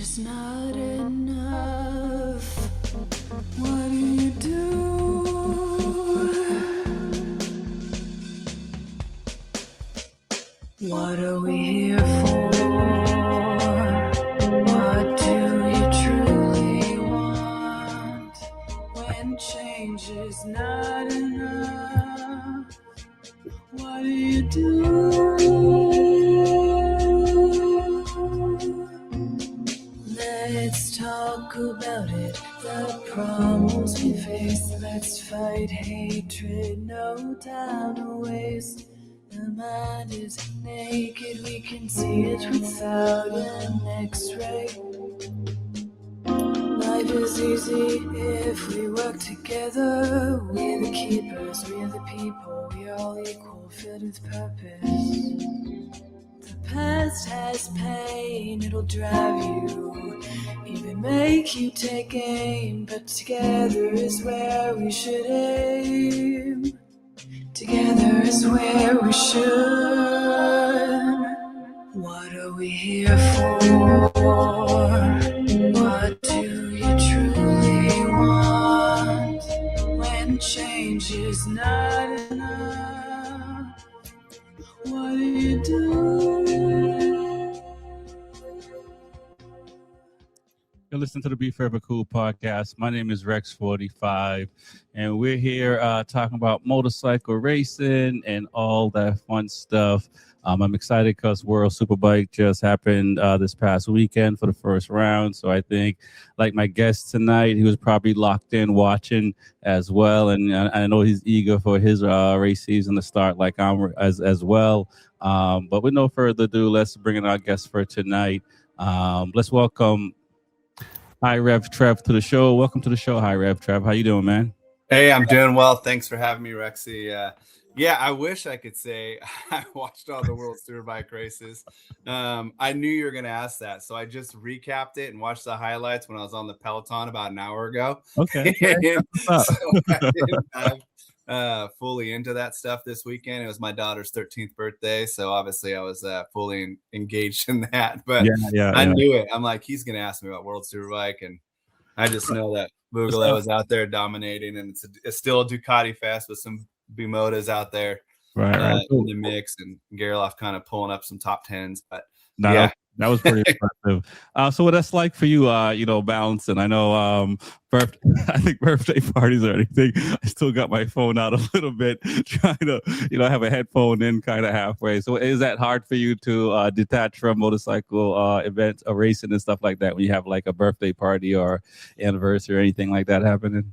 is not enough. What do you do? What are we here for? What do you truly want? When change is not enough, what do you do? Let's talk about it, the problems we face. Let's fight hatred, no time to waste. The mind is naked, we can see it without an X-ray. Life is easy if we work together. We're the keepers, we're the people, we're all equal, filled with purpose. The past has pain, it'll drive you, even make you take aim. But together is where we should aim. Together is where we should. What are we here for? What do you truly want? When change is not enough, what do you do? You're listening to the Be Forever Cool podcast. My name is Rexy Fortyfive, and we're here talking about motorcycle racing and all that fun stuff. I'm excited because World Superbike just happened this past weekend for the first round. So I think, like my guest tonight, he was probably locked in watching as well. And I know he's eager for his race season to start, like I'm as well. But with no further ado, let's bring in our guest for tonight. Let's welcome High Rev Trev to the show. Welcome to the show, High Rev Trev. How you doing, man? Hey, I'm doing well. Thanks for having me, Rexy. Yeah, I wish I could say I watched all the World Superbike races. I knew you were going to ask that, so I just recapped it and watched the highlights when I was on the Peloton about an hour ago. Okay. So I didn't dive fully into that stuff this weekend. It was my daughter's 13th birthday, so obviously I was fully engaged in that. But I knew it. I'm like, he's going to ask me about World Superbike, and I just know that Bugalo was out there dominating, and it's still a Ducati fest with some Bimotas out there in the mix, and Gerloff kind of pulling up some top tens. But that was pretty impressive. So what that's like for you, balancing? I know I think birthday parties or anything, I still got my phone out a little bit, trying to, have a headphone in kind of halfway. So is that hard for you to detach from motorcycle events or racing and stuff like that when you have like a birthday party or anniversary or anything like that happening?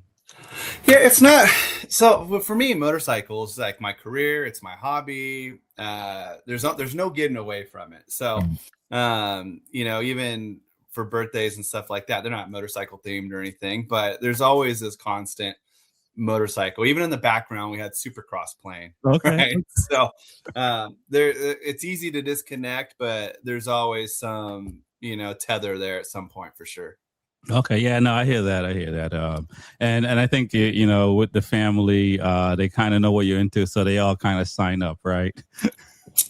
Yeah, it's not. So for me, motorcycles like my career. It's my hobby. There's no getting away from it. So, even for birthdays and stuff like that, they're not motorcycle themed or anything, but there's always this constant motorcycle. Even in the background, we had Supercross playing. Okay. Right? So, it's easy to disconnect, but there's always some, tether there at some point for sure. Okay. Yeah, no, I hear that. And I think, with the family, they kind of know what you're into. So they all kind of sign up, right?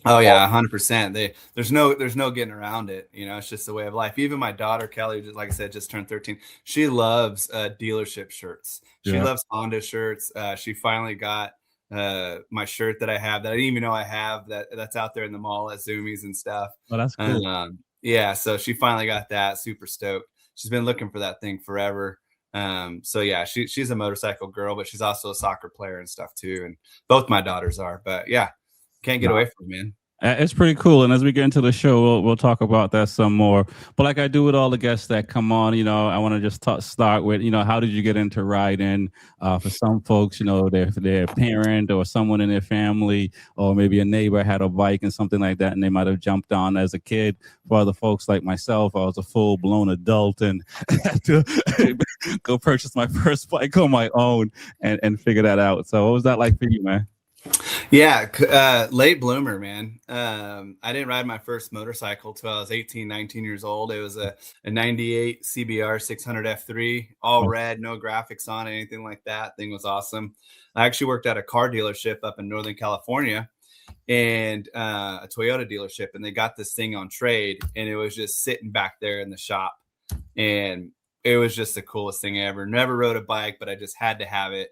Oh yeah, 100%. There's no getting around it. It's just the way of life. Even my daughter, Kelly, just, like I said, just turned 13. She loves dealership shirts. She loves Honda shirts. She finally got my shirt that I have that I didn't even know I have that's out there in the mall at Zoomies and stuff. Oh, that's cool. So she finally got that. Super stoked. She's been looking for that thing forever. So yeah, she's a motorcycle girl, but she's also a soccer player and stuff too. And both my daughters are, but yeah, can't get away from it, man. It's pretty cool. And as we get into the show, we'll talk about that some more. But like I do with all the guests that come on, I want to just start with, how did you get into riding? For some folks, their parent or someone in their family or maybe a neighbor had a bike and something like that, and they might have jumped on as a kid. For other folks like myself, I was a full-blown adult and had to go purchase my first bike on my own and figure that out. So what was that like for you, man? Yeah, late bloomer, man. I didn't ride my first motorcycle till I was 18, 19 years old. It was a 98 CBR 600 F3, all red, no graphics on it, anything like that. Thing was awesome. I actually worked at a car dealership up in Northern California, and a Toyota dealership, and they got this thing on trade, and it was just sitting back there in the shop. and it was just the coolest thing ever. Never rode a bike, but I just had to have it.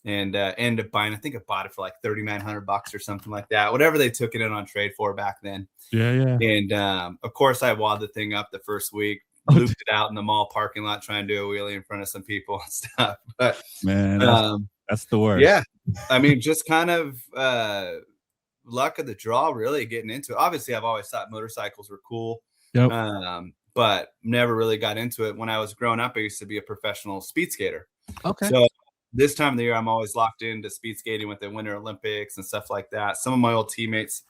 And ended up buying, I think I bought it for like $3,900 or something like that, whatever they took it in on trade for back then. Yeah. And of course, I wad the thing up the first week, looped it out in the mall parking lot, trying to do a wheelie in front of some people and stuff. But man, that's the worst. Yeah, I mean, just kind of luck of the draw, really getting into it. Obviously, I've always thought motorcycles were cool. Yep. But never really got into it. When I was growing up, I used to be a professional speed skater. Okay. So this time of the year, I'm always locked into speed skating with the Winter Olympics and stuff like that. Some of my old teammates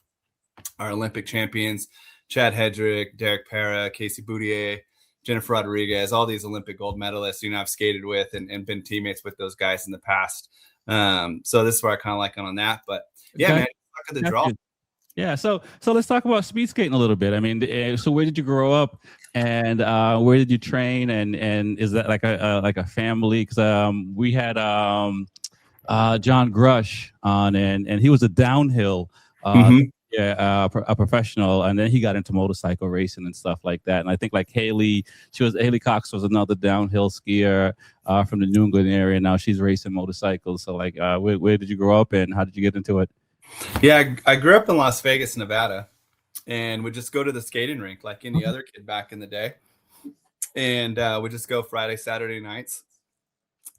are Olympic champions: Chad Hedrick, Derek Para, Casey Boudier, Jennifer Rodriguez, all these Olympic gold medalists, I've skated with and been teammates with those guys in the past. So this is where I kind of like on that. But yeah, man, luck of the draw. Yeah, so let's talk about speed skating a little bit. I mean, so where did you grow up, and where did you train, and is that like a family? Because we had John Grush on, and he was a downhill, a professional, and then he got into motorcycle racing and stuff like that. And I think like Haley Cox was another downhill skier from the New England area. Now she's racing motorcycles. So like, where did you grow up, and how did you get into it? Yeah, I grew up in Las Vegas, Nevada, and would just go to the skating rink like any other kid back in the day. And we just go Friday, Saturday nights.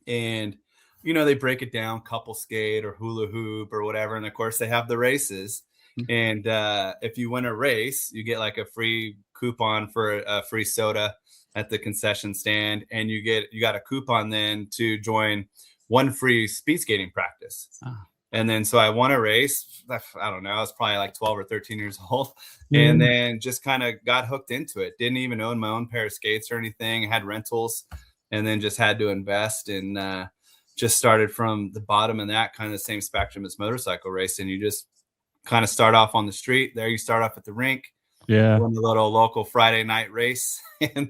And, they break it down, couple skate or hula hoop or whatever. And of course, they have the races. And if you win a race, you get like a free coupon for a free soda at the concession stand. And you got a coupon then to join one free speed skating practice. And then, so I won a race. I don't know. I was probably like 12 or 13 years old. And then just kind of got hooked into it. Didn't even own my own pair of skates or anything. Had rentals, and then just had to invest, and just started from the bottom in that kind of the same spectrum as motorcycle racing. You just kind of start off on the street. There you start off at the rink. Yeah. Win the little local Friday night race. And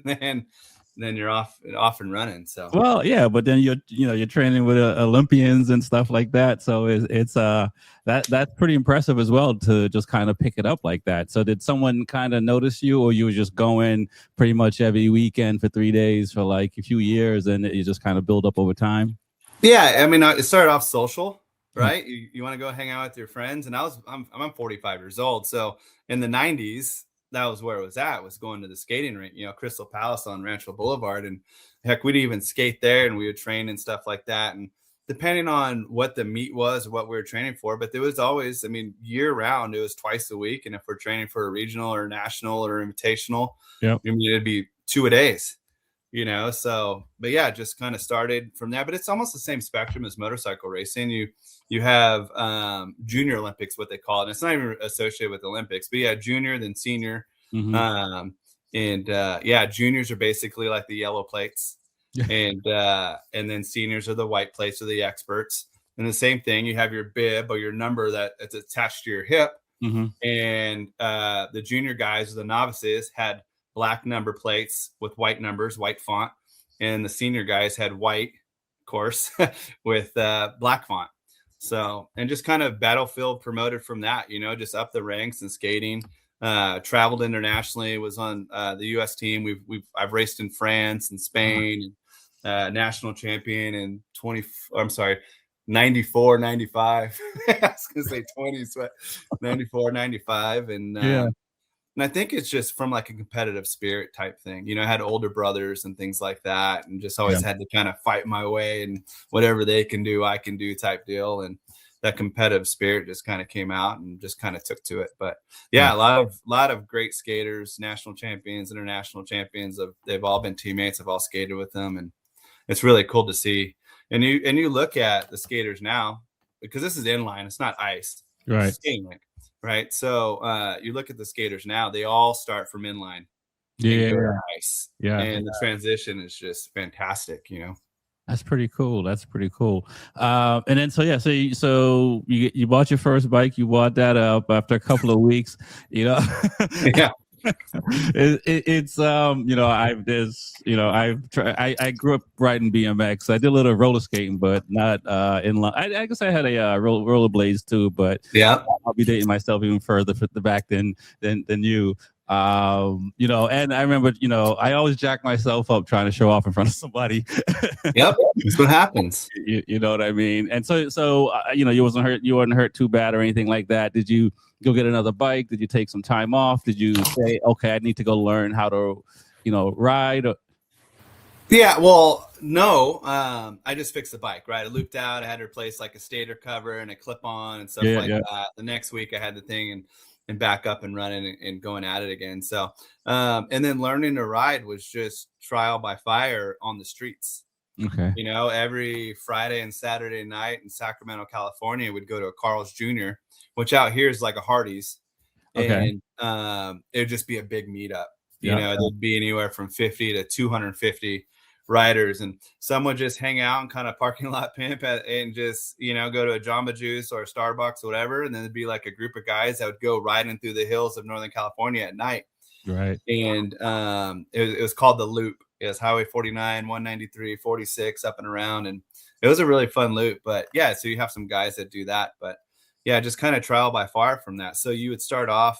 then you're off and running. So well, yeah, but then you're training with Olympians and stuff like that. So it's that's pretty impressive as well to just kind of pick it up like that. So did someone kind of notice you, or you were just going pretty much every weekend for 3 days for like a few years, and you just kind of build up over time? Yeah, I mean, it started off social, right? You want to go hang out with your friends, and I'm 45 years old, so in the 90s. That was where it was at, was going to the skating rink, Crystal Palace on Rancho Boulevard. And heck, we'd even skate there, and we would train and stuff like that. And depending on what the meet was or what we were training for, but there was always, year round, it was twice a week. And if we're training for a regional or national or invitational, it'd be 2 a days, so, but yeah, just kind of started from that. But it's almost the same spectrum as motorcycle racing. You have junior Olympics, what they call it. And it's not even associated with Olympics, but yeah, junior, then senior. And juniors are basically like the yellow plates, and then seniors are the white plates, or the experts. And the same thing, you have your bib or your number that's attached to your hip. And the junior guys, or the novices, had black number plates with white numbers, white font, and the senior guys had white, of course, with black font. So, and just kind of battlefield promoted from that, just up the ranks and skating. Traveled internationally, was on the U.S. team. I've raced in France and Spain, national champion in 94, 95. I was gonna say 20s, but 94, 95, and and I think it's just from like a competitive spirit type thing. I had older brothers and things like that, and just always had to kind of fight my way, and whatever they can do, I can do type deal. And that competitive spirit just kind of came out and just kind of took to it. But yeah, a lot of great skaters, national champions, international champions. They've all been teammates. I've all skated with them, and it's really cool to see. And you look at the skaters now, because this is inline, it's not ice, right? Skating rink. Right. So you look at the skaters now, they all start from inline. Ice. Yeah. And the transition is just fantastic, That's pretty cool. And then, so you bought your first bike, you bought that up after a couple of weeks, Yeah. I grew up riding BMX. I did a little roller skating, but not inline. I guess I had a rollerblades too, but I'll be dating myself even further back than you. You know, and I remember, you know, I always jack myself up trying to show off in front of somebody. Yep, that's what happens. You know what I mean? And so you know, you weren't hurt too bad or anything like that. Did you go get another bike? Did you take some time off? Did you say, okay, I need to go learn how to, you know, ride? Yeah, well, no, I just fixed the bike, right? I looped out. I had to replace like a stator cover and a clip on and stuff that. The next week I had the thing and back up and running and going at it again. So, and then learning to ride was just trial by fire on the streets. Okay. You know, every Friday and Saturday night in Sacramento, California, we'd go to a Carl's Jr., which out here is like a Hardee's. Okay. And it would just be a big meetup. You know, there'd be anywhere from 50 to 250 riders, and some would just hang out and kind of parking lot pimp and just, you know, go to a Jamba Juice or a Starbucks or whatever. And then there'd be like a group of guys that would go riding through the hills of Northern California at night. Right. And it was called the Loop. It was Highway 49, 193, 46 up and around. And it was a really fun loop. But yeah, so you have some guys that do that. But yeah, just kind of trial by fire from that. So you would start off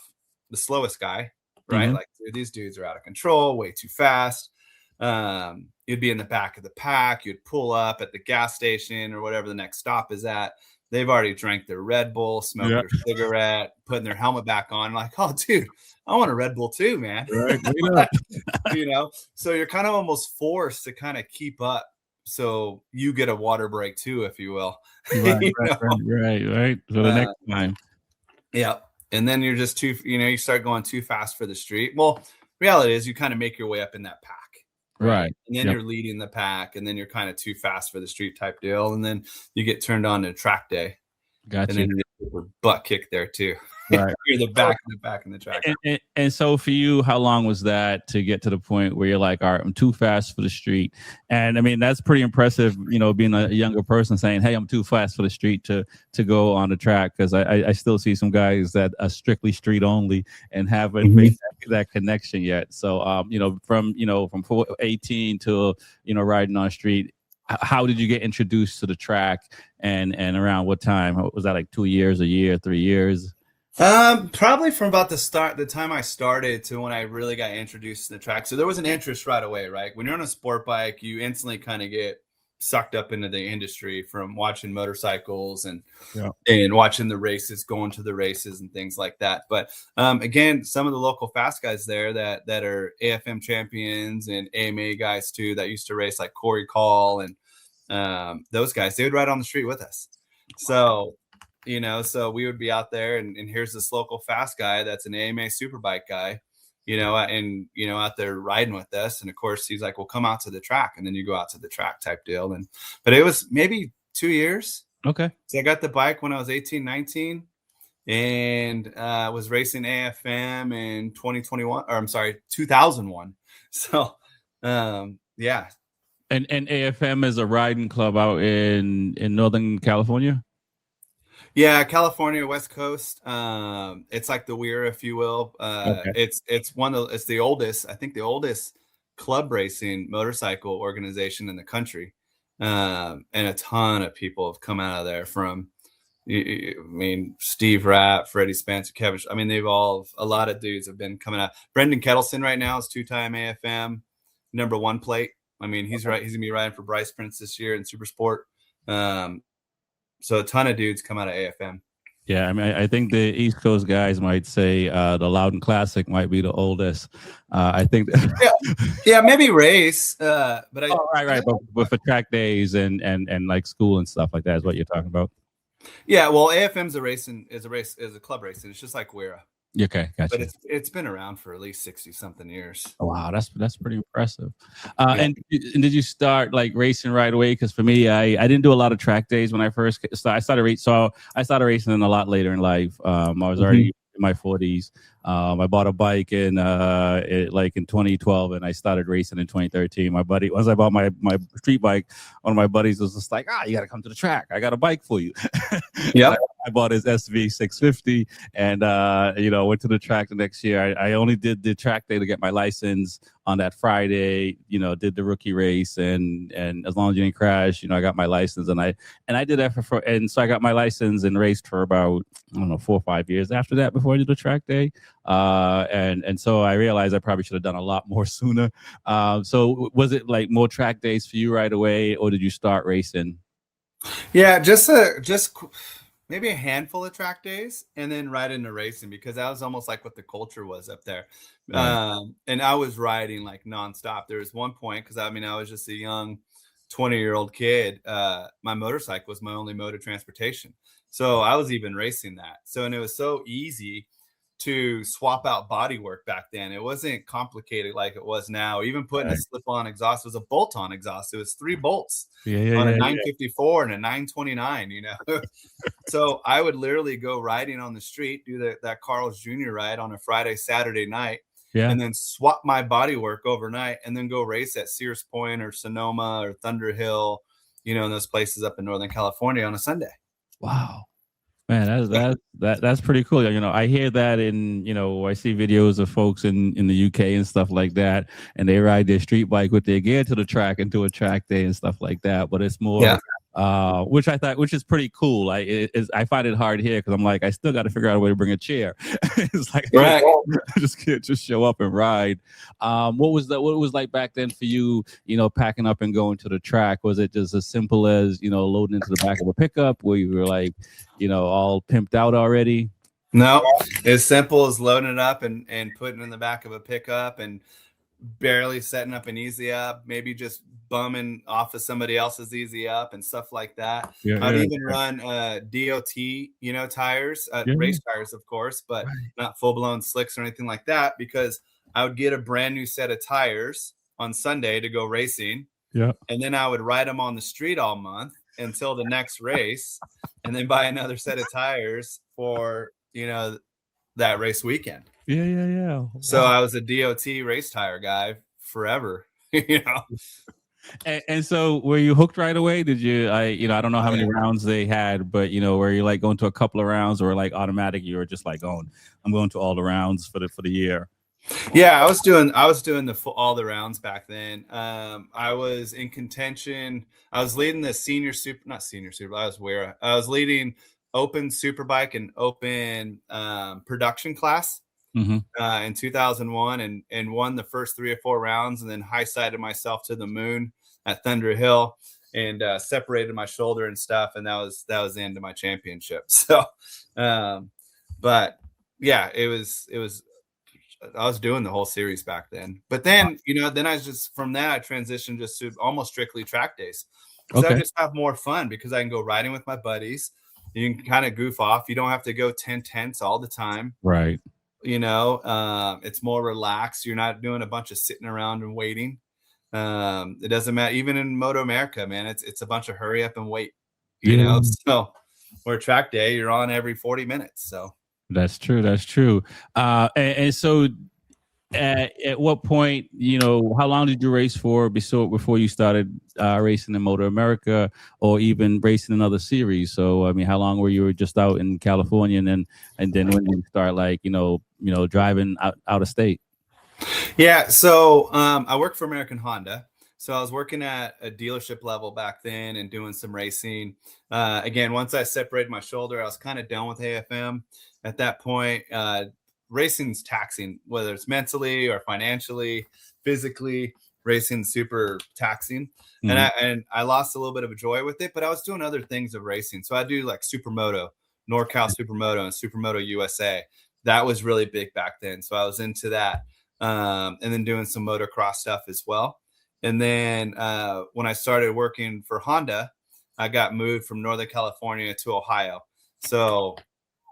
the slowest guy, right? Like, dude, these dudes are out of control, way too fast. You'd be in the back of the pack. You'd pull up at the gas station or whatever the next stop is at. They've already drank their Red Bull, smoked their cigarette, putting their helmet back on. Like, oh, dude, I want a Red Bull too, man. Right. You know, so you're kind of almost forced to kind of keep up. So you get a water break too, if you will. Right. For the next time. Yeah. And then you're just you start going too fast for the street. Well, reality is you kind of make your way up in that pack. Right. And then you're leading the pack, and then you're kind of too fast for the street type deal. And then you get turned on to track day. Gotcha. And then you get butt kicked there too. Right. You're the back in the track. And so for you, how long was that to get to the point where you're like, all right, I'm too fast for the street? And I mean, that's pretty impressive, you know, being a younger person saying, hey, I'm too fast for the street to go on the track. Because I still see some guys that are strictly street only and haven't made that connection yet. So, you know, from 18 to, you know, riding on the street, how did you get introduced to the track, and around what time? Was that like 2 years, a year, 3 years? Probably from about the time I started to when I really got introduced to the track. So there was an interest right away, right? When you're on a sport bike, you instantly kind of get sucked up into the industry from watching motorcycles and watching the races, going to the races and things like that. But again, some of the local fast guys there that are AFM champions and AMA guys too, that used to race, like Corey Call and those guys, they would ride on the street with us. So, you know, so we would be out there and here's this local fast guy that's an AMA superbike guy, you know, and, you know, out there riding with us. And of course he's like, well, come out to the track. And then you go out to the track type deal. But it was maybe 2 years. Okay. So I got the bike when I was 18, 19 and was racing AFM in 2001. So, yeah. And AFM is a riding club out in Northern California? Yeah, California, West Coast. It's like the Weir, if you will. It's the oldest, I think the oldest club racing motorcycle organization in the country. And a ton of people have come out of there from, I mean, Steve Rapp, Freddie Spencer, Kevin. I mean, a lot of dudes have been coming out. Brendan Kettleson right now is 2-time AFM #1 plate. I mean, he's going to be riding for Bryce Prince this year in Super Sport. So a ton of dudes come out of AFM. Yeah, I mean, I think the East Coast guys might say the Loudon Classic might be the oldest. I think. Yeah, maybe race. But right. But for track days and like school and stuff like that is what you're talking about. Yeah, well, AFM's is a club racing. It's just like Wera. Okay, gotcha. But it's been around for at least 60-something years. Oh, wow, that's pretty impressive. And did you start like racing right away? Because for me, I didn't do a lot of track days when I first started. I started racing a lot later in life. I was already in my 40s. I bought a bike in 2012, and I started racing in 2013. My buddy, once I bought my street bike, one of my buddies was just like, you got to come to the track. I got a bike for you. Yeah. I bought his SV 650 and, went to the track the next year. I only did the track day to get my license on that Friday, did the rookie race and as long as you didn't crash, I got my license and I did that and so I got my license and raced for about, 4 or 5 years after that before I did the track day. And so I realized I probably should have done a lot more sooner. So was it like more track days for you right away, or did you start racing? Yeah, just maybe a handful of track days and then right into racing, because that was almost like what the culture was up there. Right. And I was riding like nonstop. There was one point, because I was just a young 20-year-old kid. My motorcycle was my only mode of transportation. So I was even racing that. And it was so easy to swap out bodywork back then. It wasn't complicated like it was now. Even putting a slip-on exhaust, it was a bolt-on exhaust. It was 3 bolts on a 954 and a 929, So I would literally go riding on the street, do that Carl's Jr. ride on a Friday, Saturday night, and then swap my bodywork overnight and then go race at Sears Point or Sonoma or Thunder Hill, in those places up in Northern California on a Sunday. Wow. Man, that's pretty cool. I hear that I see videos of folks in the UK and stuff like that, and they ride their street bike with their gear to the track and do a track day and stuff like that. But it's more, which is pretty cool. I find it hard here because I'm like, I still got to figure out a way to bring a chair. It's like, right. I just can't just show up and ride. What was like back then for you? Packing up and going to the track. Was it just as simple as loading into the back of a pickup, where you were like, all pimped out already? No, as simple as loading it up and putting it in the back of a pickup and barely setting up an easy up, maybe just bumming off of somebody else's easy up and stuff like that. I'd even run DOT, tires, race tires, of course, but not full-blown slicks or anything like that, because I would get a brand new set of tires on Sunday to go racing. Yeah. And then I would ride them on the street all month until the next race, and then buy another set of tires for, that race weekend. Yeah. Wow. So I was a DOT race tire guy forever, And so were you hooked right away? Did you, I don't know how many rounds they had, but, were you like going to a couple of rounds, or like automatic, you were just like I'm going to all the rounds for the year? Yeah, I was doing all the rounds back then. I was in contention. I was leading the I was leading open superbike and open production class in 2001, and won the first 3 or 4 rounds, and then high-sided myself to the moon at Thunder Hill and separated my shoulder and stuff, and that was the end of my championship. So, but yeah, it was. I was doing the whole series back then, but then then I just, from that, I transitioned just to almost strictly track days, because I just have more fun, because I can go riding with my buddies. You can kind of goof off. You don't have to go 10 tenths all the time, right? It's more relaxed. You're not doing a bunch of sitting around and waiting. It doesn't matter. Even in Moto America, man, it's a bunch of hurry up and wait. So where track day, you're on every 40 minutes. So. That's true. And so at what point, how long did you race for before you started racing in Moto America, or even racing in other series? So, how long were you just out in California, and then when you start driving out of state? Yeah. So I work for American Honda. So I was working at a dealership level back then and doing some racing. Again, once I separated my shoulder, I was kind of done with AFM. At that point, racing's taxing, whether it's mentally or financially, physically. Racing's super taxing, and I lost a little bit of joy with it. But I was doing other things of racing, so I do like Supermoto, NorCal Supermoto, and Supermoto USA. That was really big back then, so I was into that, and then doing some motocross stuff as well. And then when I started working for Honda, I got moved from Northern California to Ohio, so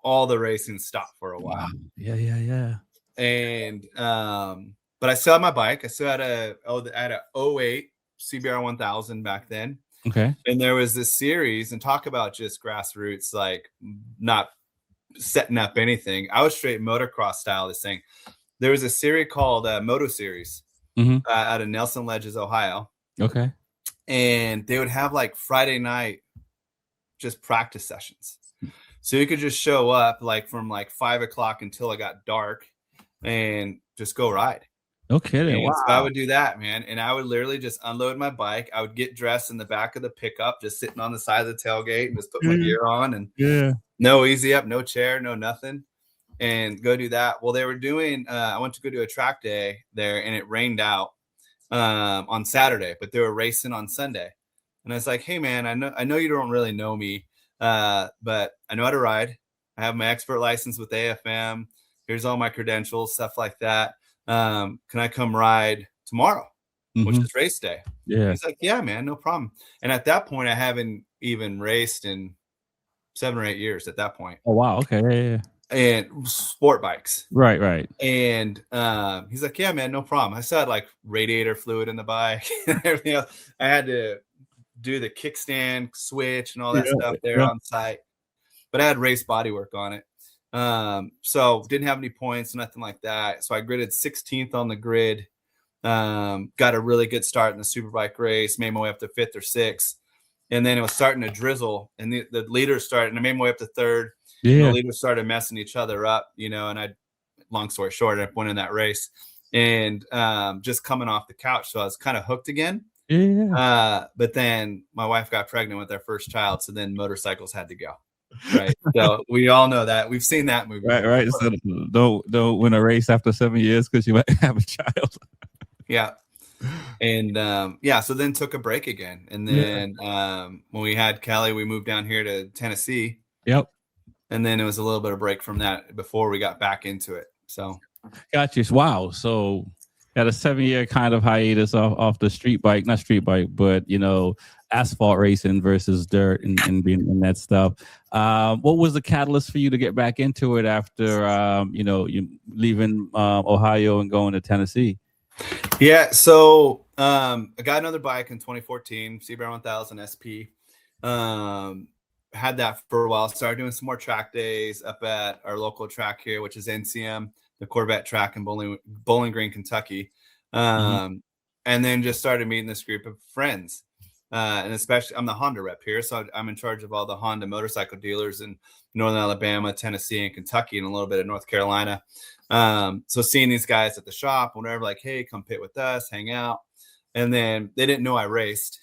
all the racing stopped for a while. Wow. Yeah. And but I still had my bike. I still had a 08 CBR 1000 back then. Okay. And there was this series, and talk about just grassroots, like not setting up anything. I was straight motocross style, this thing. There was a series called Moto Series out of Nelson Ledges, Ohio. Okay. And they would have like Friday night just practice sessions. So you could just show up like from like 5 o'clock until it got dark and just go ride. No kidding. And wow. So I would do that, man. And I would literally just unload my bike. I would get dressed in the back of the pickup, just sitting on the side of the tailgate and just put my gear on and no easy up, no chair, no nothing. And go do that. Well, they were doing, I went to go do a track day there and it rained out on Saturday, but they were racing on Sunday. And I was like, hey man, I know you don't really know me, but I know how to ride. I have my expert license with AFM. Here's all my credentials, stuff like that. Can I come ride tomorrow, which is race day? Yeah. He's like, yeah, man, no problem. And at that point, I haven't even raced in 7 or 8 years at that point. Oh, wow. Okay. Yeah. And sport bikes. Right. And he's like, yeah, man, no problem. I still had like radiator fluid in the bike and everything else. I had to do the kickstand switch and all that stuff there on site, but I had race bodywork on it. So didn't have any points, nothing like that. So I gridded 16th on the grid. Got a really good start in the superbike race, made my way up to 5th or 6th. And then it was starting to drizzle and the leaders started, and I made my way up to 3rd. Yeah. The leaders started messing each other up, and long story short, I went in that race and just coming off the couch. So I was kind of hooked again. Yeah. But then my wife got pregnant with our first child. So then motorcycles had to go. Right. So we all know that. We've seen that movie. Right. So don't win a race after 7 years because you might have a child. Yeah. And so then took a break again. And then when we had Kelly, we moved down here to Tennessee. Yep. And then it was a little bit of break from that before we got back into it. So gotcha. Wow. So had a 7-year kind of hiatus off the not street bike, but asphalt racing versus dirt and being in that stuff. What was the catalyst for you to get back into it after you leaving Ohio and going to Tennessee? Yeah, so I got another bike in 2014, CBR 1000 SP. Had that for a while. Started doing some more track days up at our local track here, which is NCM, the Corvette track in Bowling Green, Kentucky. And then just started meeting this group of friends. And especially I'm the Honda rep here. So I'm in charge of all the Honda motorcycle dealers in Northern Alabama, Tennessee, and Kentucky, and a little bit of North Carolina. So seeing these guys at the shop, whenever like, hey, come pit with us, hang out. And then they didn't know I raced.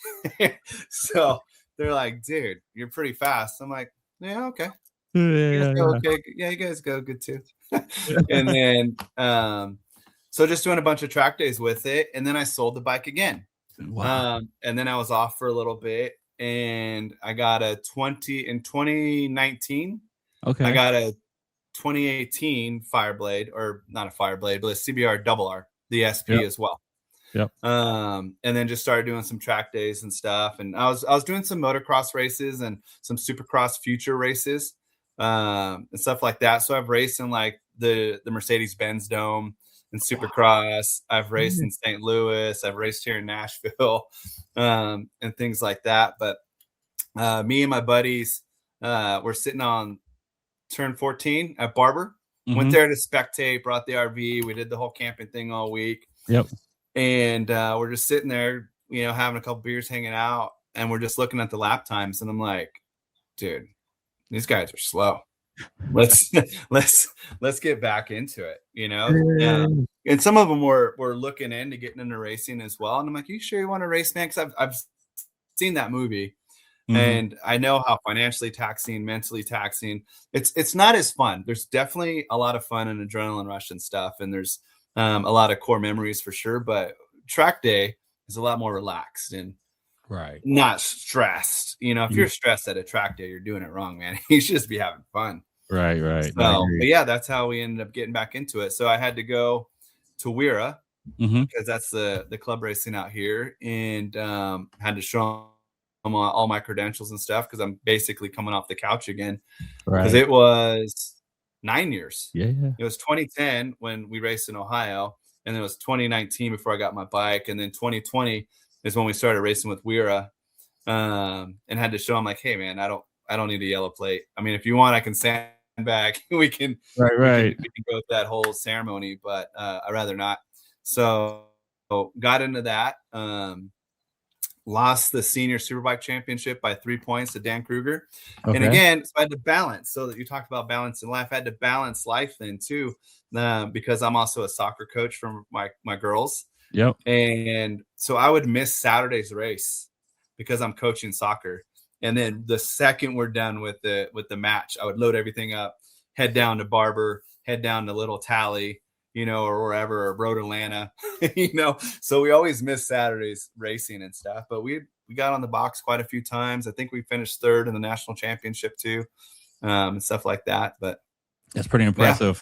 So they're like, dude, you're pretty fast. I'm like, yeah, okay. Okay. Yeah, you guys go good too. And then, so just doing a bunch of track days with it. And then I sold the bike again. Wow. And then I was off for a little bit and I got in 2019. Okay. I got a 2018 Fireblade, or not a Fireblade, but a CBR Double R, the SP as well. Yep. And then just started doing some track days and stuff. And I was doing some motocross races and some supercross future races, and stuff like that. So I've raced in like the Mercedes-Benz Dome and supercross. I've raced in St. Louis. I've raced here in Nashville, and things like that. But me and my buddies were sitting on turn 14 at Barber. Went there to spectate, brought the RV. We did the whole camping thing all week. Yep. And we're just sitting there, having a couple beers, hanging out, and we're just looking at the lap times. And I'm like, dude, these guys are slow. Let's get back into it, And some of them were looking into getting into racing as well. And I'm like, you sure you want to race, man? Because I've seen that movie. And I know how financially taxing, mentally taxing. It's not as fun. There's definitely a lot of fun and adrenaline rush and stuff. And there's a lot of core memories for sure. But track day is a lot more relaxed and not stressed. If you're stressed at a track day, you're doing it wrong, man. You should just be having fun. Right. So, but yeah, that's how we ended up getting back into it. So I had to go to Wira because that's the club racing out here, and had to show all my credentials and stuff because I'm basically coming off the couch again because it was 9 years. It was 2010 when we raced in Ohio, and then it was 2019 before I got my bike, and then 2020 is when we started racing with Wira, and had to show them like, hey man, I don't need a yellow plate. I mean, if you want, I can sandbag. we can we can go with that whole ceremony, but I'd rather not. So got into that. lost the senior superbike championship by 3 points to Dan Kruger. Okay. And again, so I had to balance. So that you talked about balance in life, I had to balance life then too, because I'm also a soccer coach for my girls. Yep. And so I would miss Saturday's race because I'm coaching soccer. And then the second we're done with the match, I would load everything up, head down to Barber, head down to Little Tally, or wherever, or Road Atlanta, So we always miss Saturdays racing and stuff. But we got on the box quite a few times. I think we finished third in the national championship too, and stuff like that. But that's pretty impressive.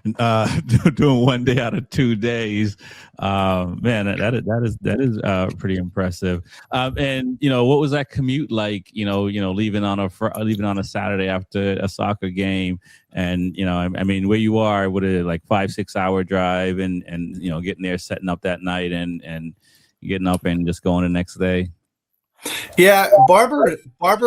Yeah. Doing 1 day out of 2 days, man. That is pretty impressive. And what was that commute like? Leaving on a Saturday after a soccer game, and I mean, where you are, would it like 5-6 hour drive, and getting there, setting up that night, and getting up and just going the next day. Yeah, Barber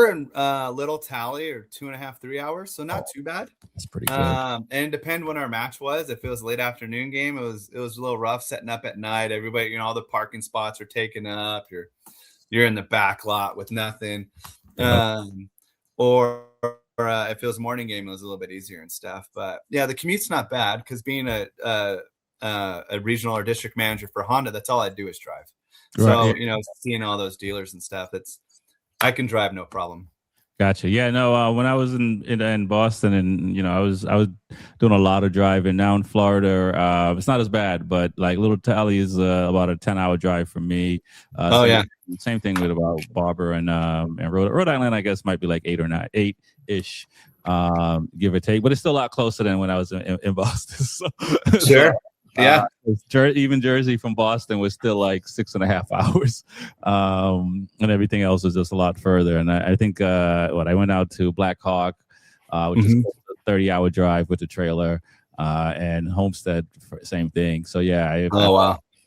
and Little Tally are 2.5-3 hours, so not too bad. That's pretty good. And it depended when our match was. If it was a late afternoon game, it was a little rough setting up at night. Everybody, all the parking spots are taken up. You're in the back lot with nothing. Or if it was a morning game, it was a little bit easier and stuff. But yeah, the commute's not bad because being a regional or district manager for Honda, that's all I do is drive. So, seeing all those dealers and stuff, I can drive no problem. Gotcha. Yeah, no, when I was in Boston, and I was doing a lot of driving. Now in Florida, it's not as bad, but like Little Tally is about a 10-hour drive from me. Same thing with about Barber and Rhode Island, I guess might be like 8-ish, give or take, but it's still a lot closer than when I was in Boston. So, sure. Yeah. Even Jersey from Boston was still like 6.5 hours. And everything else was just a lot further. And I think I went out to Black Hawk, which is a 30-hour drive with the trailer, and Homestead, same thing. So yeah,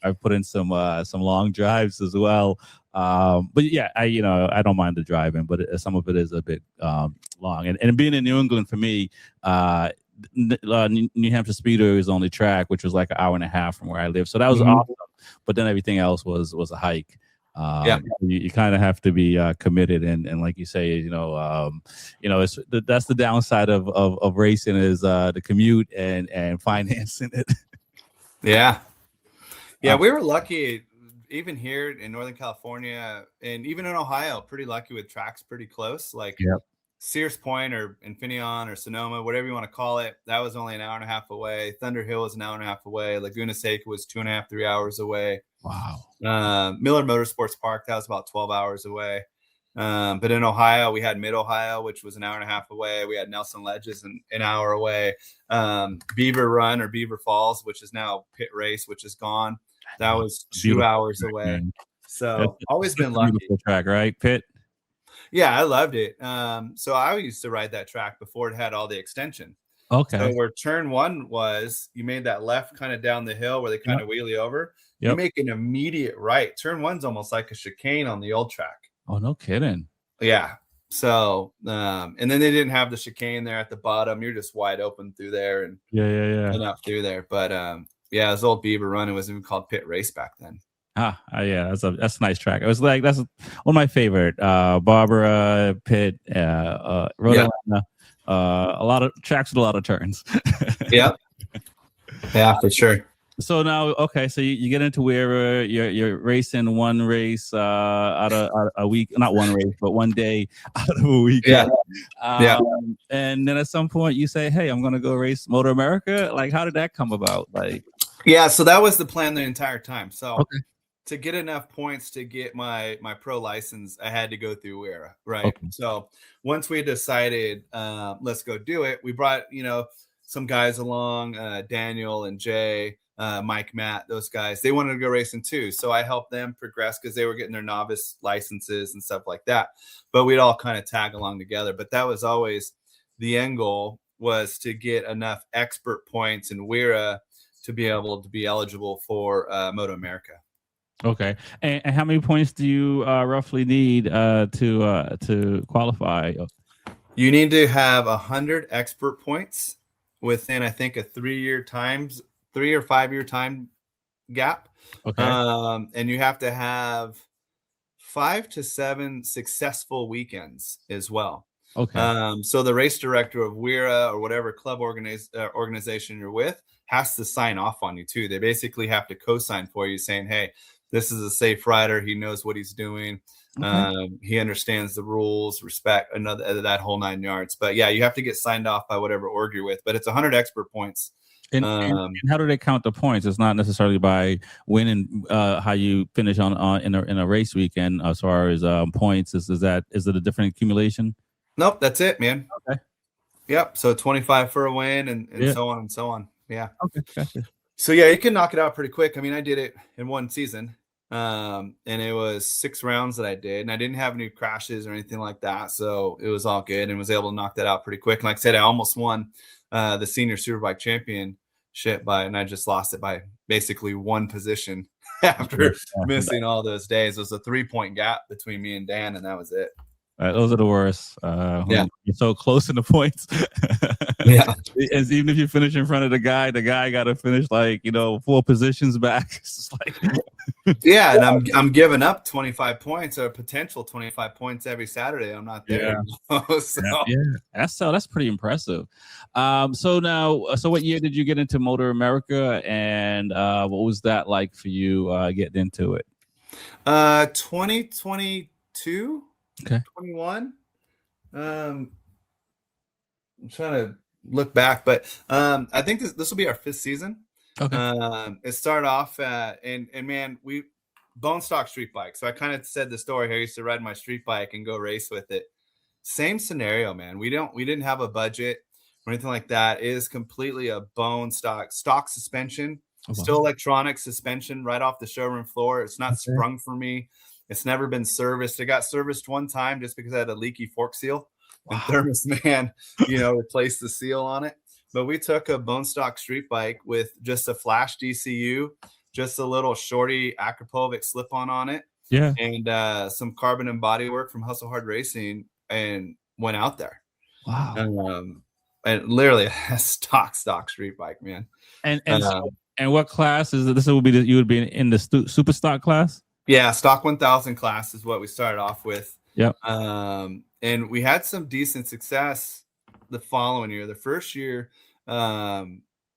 I've put in some long drives as well. But yeah, I don't mind the driving, but some of it is a bit long. And being in New England for me, New Hampshire Speedway was on the track, which was like an hour and a half from where I live. So that was awesome. But then everything else was a hike. You kind of have to be committed, and like you say, that's the downside of racing is the commute and financing it. Yeah. We were lucky, even here in Northern California and even in Ohio, pretty lucky with tracks pretty close. Like Sears Point or Infineon or Sonoma, whatever you want to call it, that was only an hour and a half away. Thunder Hill was an hour and a half away. Laguna Seca was 2.5-3 hours away. Wow. Miller Motorsports Park, that was about 12 hours away. But in Ohio, we had Mid Ohio, which was an hour and a half away. We had Nelson Ledges an hour away. Beaver Run or Beaver Falls, which is now Pit Race, which is gone. That was 2 hours away. So always been lucky. Beautiful track, right? Pit. Yeah, I loved it. So I used to ride that track before it had all the extension. Okay. So where turn one was, you made that left kind of down the hill where they kind of wheelie over. You make an immediate right. Turn one's almost like a chicane on the old track. Oh, no kidding. Yeah. So, and then they didn't have the chicane there at the bottom. You're just wide open through there and up through there. But yeah, this old Beaver Run, it was even called Pit Race back then. Yeah, that's a nice track. It was like, that's one of my favorite. Barbara, Pitt, Rhode Island, a lot of tracks with a lot of turns. Yeah, for sure. So now, okay, so you get into where you're racing one race out of a week, not one race, but 1 day out of a week. Yeah. And then at some point you say, hey, I'm going to go race Motor America. Like, how did that come about? Like, yeah, so that was the plan the entire time. So to get enough points to get my pro license, I had to go through WERA, right? Okay. So once we decided, let's go do it, we brought, some guys along, Daniel and Jay, Mike, Matt, those guys, they wanted to go racing too. So I helped them progress because they were getting their novice licenses and stuff like that. But we'd all kind of tag along together. But that was always the end goal, was to get enough expert points in WERA to be able to be eligible for Moto America. Okay. And how many points do you roughly need to qualify? You need to have 100 expert points within, I think, a 3 or 5 year time gap. Okay. And you have to have 5 to 7 successful weekends as well. Okay. So the race director of WIRA or whatever club organization you're with has to sign off on you too. They basically have to co-sign for you saying, hey, this is a safe rider. He knows what he's doing. Okay. He understands the rules, respect, that whole 9 yards. But yeah, you have to get signed off by whatever org you're with. But it's 100 expert points. And how do they count the points? It's not necessarily by winning how you finish on in a race weekend as far as points. Is it a different accumulation? Nope, that's it, man. Okay. Yep. So 25 for a win and so on and so on. Yeah. Okay. Gotcha. So yeah, you can knock it out pretty quick. I mean, I did it in one season. And it was 6 rounds that I did, and I didn't have any crashes or anything like that. So it was all good and was able to knock that out pretty quick. And like I said, I almost won the senior superbike championship and I just lost it by basically 1 position after missing all those days. It was a 3-point gap between me and Dan, and that was it. Those are the worst. You're so close in the points. Yeah. Even if you finish in front of the guy got to finish 4 positions back. It's just yeah, and I'm giving up 25 points or potential 25 points every Saturday. I'm not there. That's pretty impressive. So what year did you get into Motor America, and what was that like for you getting into it? 2022. Okay. 21. I'm trying to look back, but I think this will be our 5th season. Okay. It started off and man, we bone stock street bike. So I kind of said the story here. I used to ride my street bike and go race with it. Same scenario, man. We didn't have a budget or anything like that. It is completely a bone stock suspension, still electronic suspension right off the showroom floor. It's not sprung for me. It's never been serviced. It got serviced one time just because I had a leaky fork seal. And Thermos Man, replaced the seal on it. But we took a bone stock street bike with just a flash DCU, just a little shorty Akrapovic slip-on on it, and some carbon and body work from Hustle Hard Racing, and went out there. Wow. And literally a stock street bike, man. And what class is it? This would be you would be in the super stock class? Yeah, stock 1000 class is what we started off with. Yep. And we had some decent success the following year. The first year,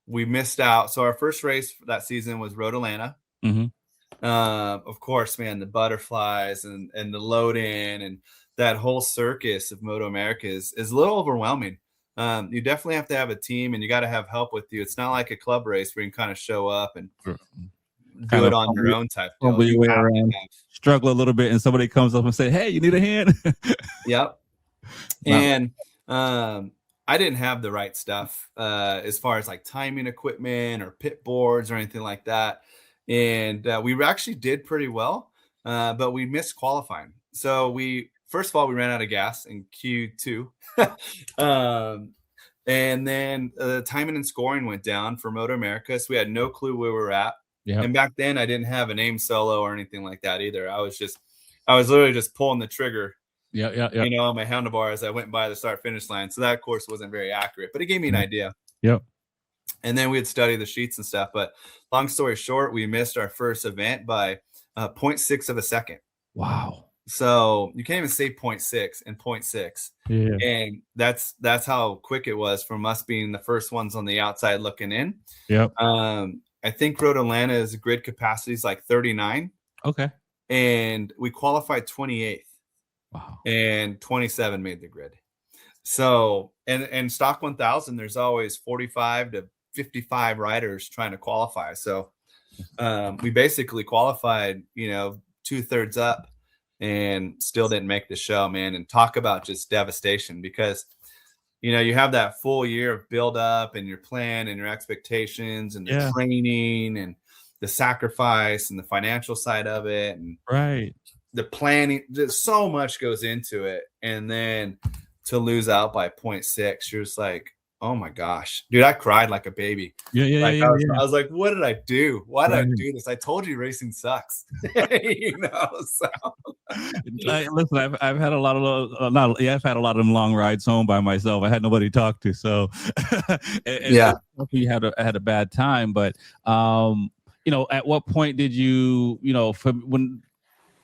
we missed out. So our first race that season was Road Atlanta. Mm-hmm. Of course, man, the butterflies and the load in and that whole circus of Moto America is a little overwhelming. You definitely have to have a team, and you got to have help with you. It's not like a club race where you can kind of show up and do it on your own type deal. You struggle a little bit and somebody comes up and say, hey, you need a hand. Yep. And I didn't have the right stuff as far as like timing equipment or pit boards or anything like that. And we actually did pretty well, but we missed qualifying. So first of all, we ran out of gas in Q2. And then the timing and scoring went down for Moto America. So we had no clue where we were at. Yep. And back then I didn't have a name solo or anything like that either. I was literally just pulling the trigger, on my handlebar as I went by the start finish line. So that of course wasn't very accurate, but it gave me an idea. Yep. And then we'd study the sheets and stuff. But long story short, we missed our first event by 0.6 of a second. Wow. So you can't even say 0.6 and 0.6. Yeah. And that's how quick it was from us being the first ones on the outside looking in. Yep. I think Road Atlanta's grid capacity is like 39. Okay. And we qualified 28th. Wow. And 27 made the grid. So, and stock 1000, there's always 45 to 55 riders trying to qualify. So we basically qualified, 2/3 up and still didn't make the show, man. And talk about just devastation because you have that full year of build up and your plan and your expectations and the training and the sacrifice and the financial side of it and the planning. Just so much goes into it. And then to lose out by 0.6, you're just like, oh my gosh, dude, I cried like a baby. I was like, what did I do? Why did I do this? I told you racing sucks. So listen, I've had a lot of them long rides home by myself. I had nobody to talk to. So you had a bad time. But at what point did you,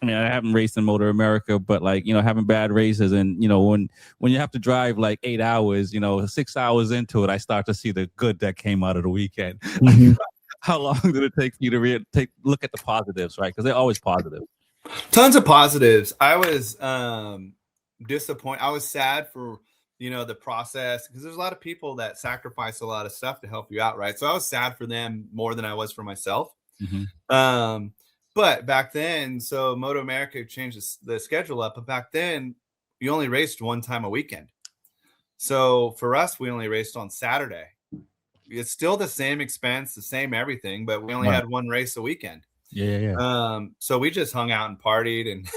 I mean, I haven't raced in Motor America, but like, having bad races and, when you have to drive like 8 hours, 6 hours into it, I start to see the good that came out of the weekend. Mm-hmm. How long did it take for you to look at the positives, right? Because they're always positive. Tons of positives. I was disappointed. I was sad for, the process, because there's a lot of people that sacrifice a lot of stuff to help you out, right? So I was sad for them more than I was for myself. Mm-hmm. But back then, so Moto America changed the schedule up, but back then you only raced one time a weekend. So for us, we only raced on Saturday. It's still the same expense, the same everything, but we only had one race a weekend. Yeah. So we just hung out and partied and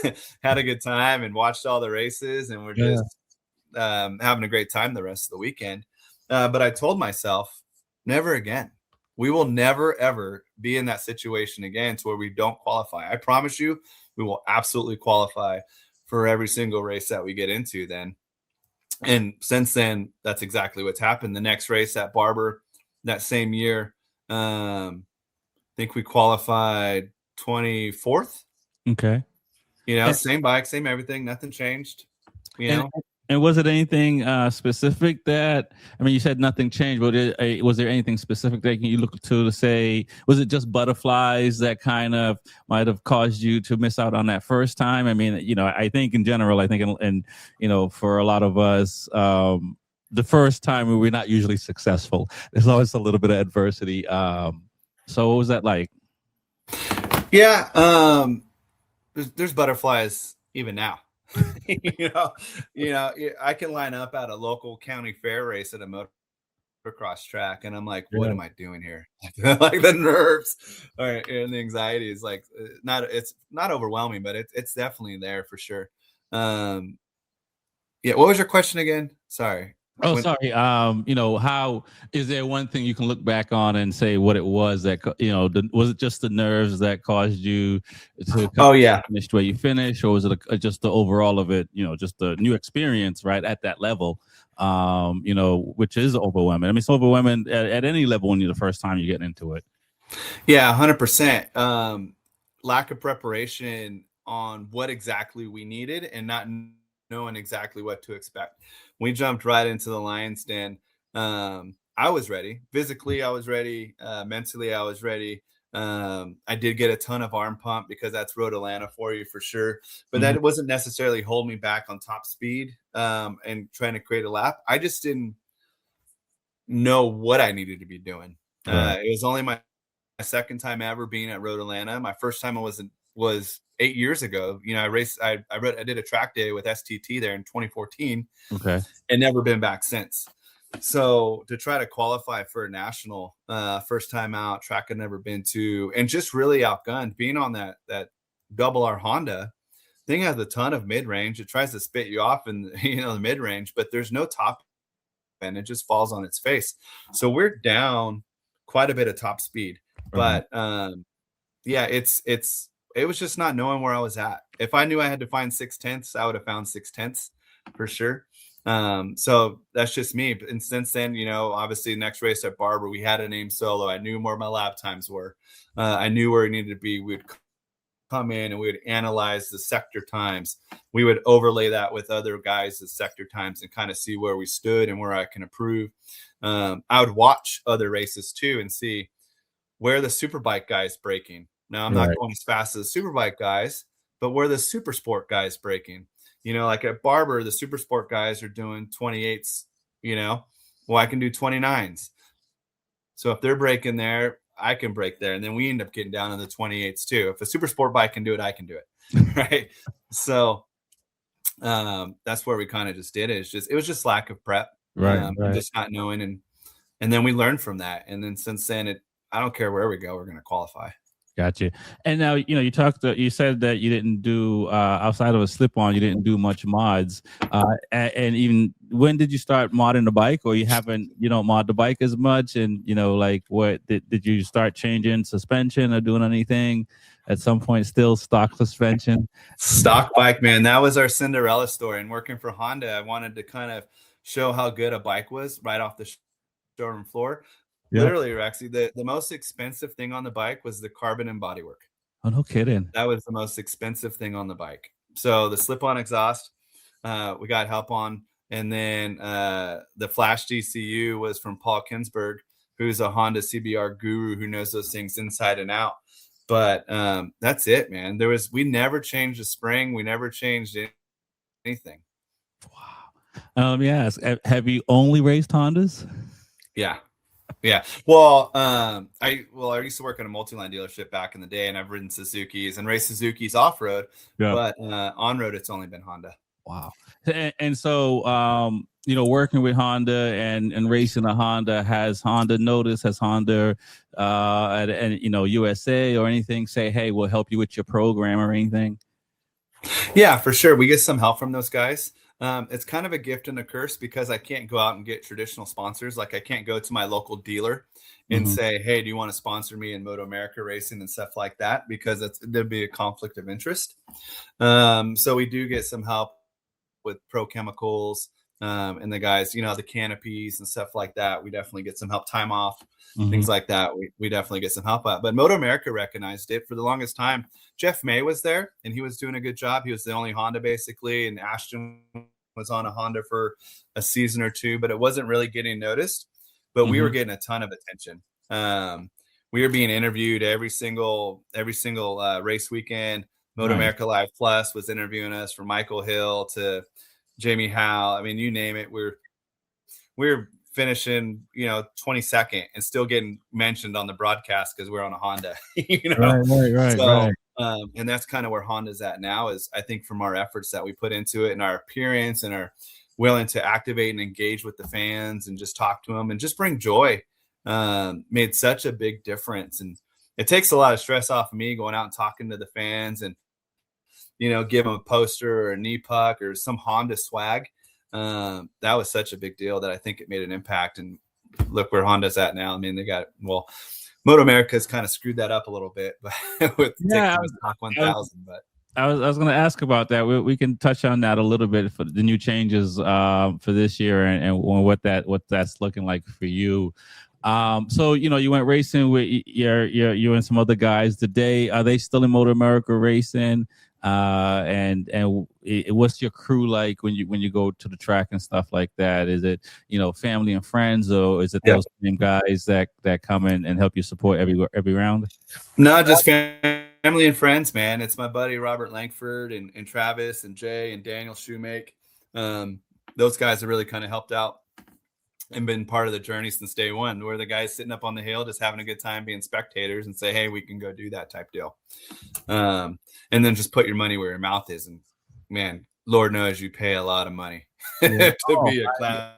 had a good time and watched all the races, and we're just having a great time the rest of the weekend. But I told myself, never again. We will never, ever be in that situation again to where we don't qualify. I promise you, we will absolutely qualify for every single race that we get into then. And since then, that's exactly what's happened. The next race at Barber that same year, I think we qualified 24th. Okay. Same bike, same everything. Nothing changed. And was it anything specific that, I mean, you said nothing changed, but was there anything specific that you look to say, was it just butterflies that kind of might have caused you to miss out on that first time? I mean, I think in general, and for a lot of us, the first time we're not usually successful. There's always a little bit of adversity. So what was that like? Yeah. There's butterflies even now. I can line up at a local county fair race at a motocross track, and I'm like, what am I doing here? Like the nerves and the anxiety is like it's not overwhelming, but it's definitely there for sure. What was your question again? Sorry. Sorry. How is there one thing you can look back on and say what it was that, was it just the nerves that caused you to finish where you finished, or was it just the overall of it, just the new experience, right, at that level, which is overwhelming. I mean, it's overwhelming at any level when you're the first time you get into it. Yeah, 100%. Lack of preparation on what exactly we needed and not knowing exactly what to expect. We jumped right into the lion's den. I was ready. Physically, I was ready. Mentally, I was ready. I did get a ton of arm pump because that's Road Atlanta for you for sure. But that wasn't necessarily hold me back on top speed and trying to create a lap. I just didn't know what I needed to be doing. It was only my second time ever being at Road Atlanta. My first time was 8 years ago. I did a track day with STT there in 2014. Okay. And never been back since. So to try to qualify for a national, first time out, track I'd never been to, and just really outgunned, being on that double R Honda thing has a ton of mid-range. It tries to spit you off in the mid-range, but there's no top and it just falls on its face. So we're down quite a bit of top speed. But it was just not knowing where I was at. If I knew I had to find 6/10, I would have found 6/10 for sure. So that's just me. And since then, obviously next race at Barber, we had a name solo. I knew where my lap times were. I knew where it needed to be. We'd come in and we would analyze the sector times. We would overlay that with other guys' sector times and kind of see where we stood and where I can improve. I would watch other races too and see where the superbike guys breaking. Now I'm not going as fast as the superbike guys, but where the super sport guys breaking. Like at Barber, the super sport guys are doing 28s, well, I can do 29s. So if they're breaking there, I can break there. And then we end up getting down in the 28s too. If a super sport bike can do it, I can do it. Right. So that's where we kind of just did it. It was just lack of prep. Right. Just not knowing. And then we learned from that. And then since then, I don't care where we go, we're going to qualify. Gotcha. And now, you said that you didn't do, outside of a slip-on, you didn't do much mods. And even when did you start modding the bike, or you don't mod the bike as much? And, what did you start changing suspension or doing anything at some point? Still stock suspension? Stock bike, man. That was our Cinderella story. And working for Honda, I wanted to kind of show how good a bike was right off the showroom floor. Yep. Literally, Rexy, the most expensive thing on the bike was the carbon and bodywork. Oh, no kidding. That was the most expensive thing on the bike. So the slip-on exhaust, we got help on. And then the Flash DCU was from Paul Kinsberg, who's a Honda CBR guru who knows those things inside and out. But that's it, man. We never changed the spring. We never changed anything. Wow. Let me ask, have you only raced Hondas? Yeah. Yeah. Well, I used to work in a multi-line dealership back in the day, and I've ridden Suzuki's and raced Suzuki's off-road, but on-road, it's only been Honda. Wow. And so, working with Honda and racing a Honda, has Honda and USA or anything say, hey, we'll help you with your program or anything? Yeah, for sure. We get some help from those guys. It's kind of a gift and a curse because I can't go out and get traditional sponsors. Like I can't go to my local dealer and say, hey, do you want to sponsor me in Moto America racing and stuff like that? Because there'd be a conflict of interest. So we do get some help with Pro Chemicals and the guys, the canopies and stuff like that. We definitely get some help, time off, things like that. We definitely get some help out. But Moto America recognized it for the longest time. Jeff May was there and he was doing a good job. He was the only Honda basically, and Ashton was on a Honda for a season or two, but it wasn't really getting noticed. But we were getting a ton of attention. We were being interviewed every single race weekend. Moto America Live Plus was interviewing us, from Michael Hill to Jamie Howe. I mean, you name it. We're finishing, 22nd and still getting mentioned on the broadcast because we're on a Honda. Right. And that's kind of where Honda's at now, is I think from our efforts that we put into it and our appearance and our willing to activate and engage with the fans and just talk to them and just bring joy, made such a big difference. And it takes a lot of stress off of me going out and talking to the fans and, give them a poster or a knee puck or some Honda swag. That was such a big deal that I think it made an impact. And look where Honda's at now. I mean, Moto America's kind of screwed that up a little bit, but with Talk 1000. But I was going to ask about that. We can touch on that a little bit for the new changes for this year and what that's looking like for you. So you went racing with you and some other guys today. Are they still in Moto America racing? And what's your crew like when you go to the track and stuff like that? Is it family and friends, or is it those same guys that come in and help you support every round? No, just family and friends, man. It's my buddy Robert Langford and Travis and Jay and Daniel Shoemake. Those guys have really kind of helped out and been part of the journey since day one. We're the guys sitting up on the hill just having a good time being spectators and say, hey, we can go do that type deal. And then just put your money where your mouth is. And man, Lord knows you pay a lot of money to be a class.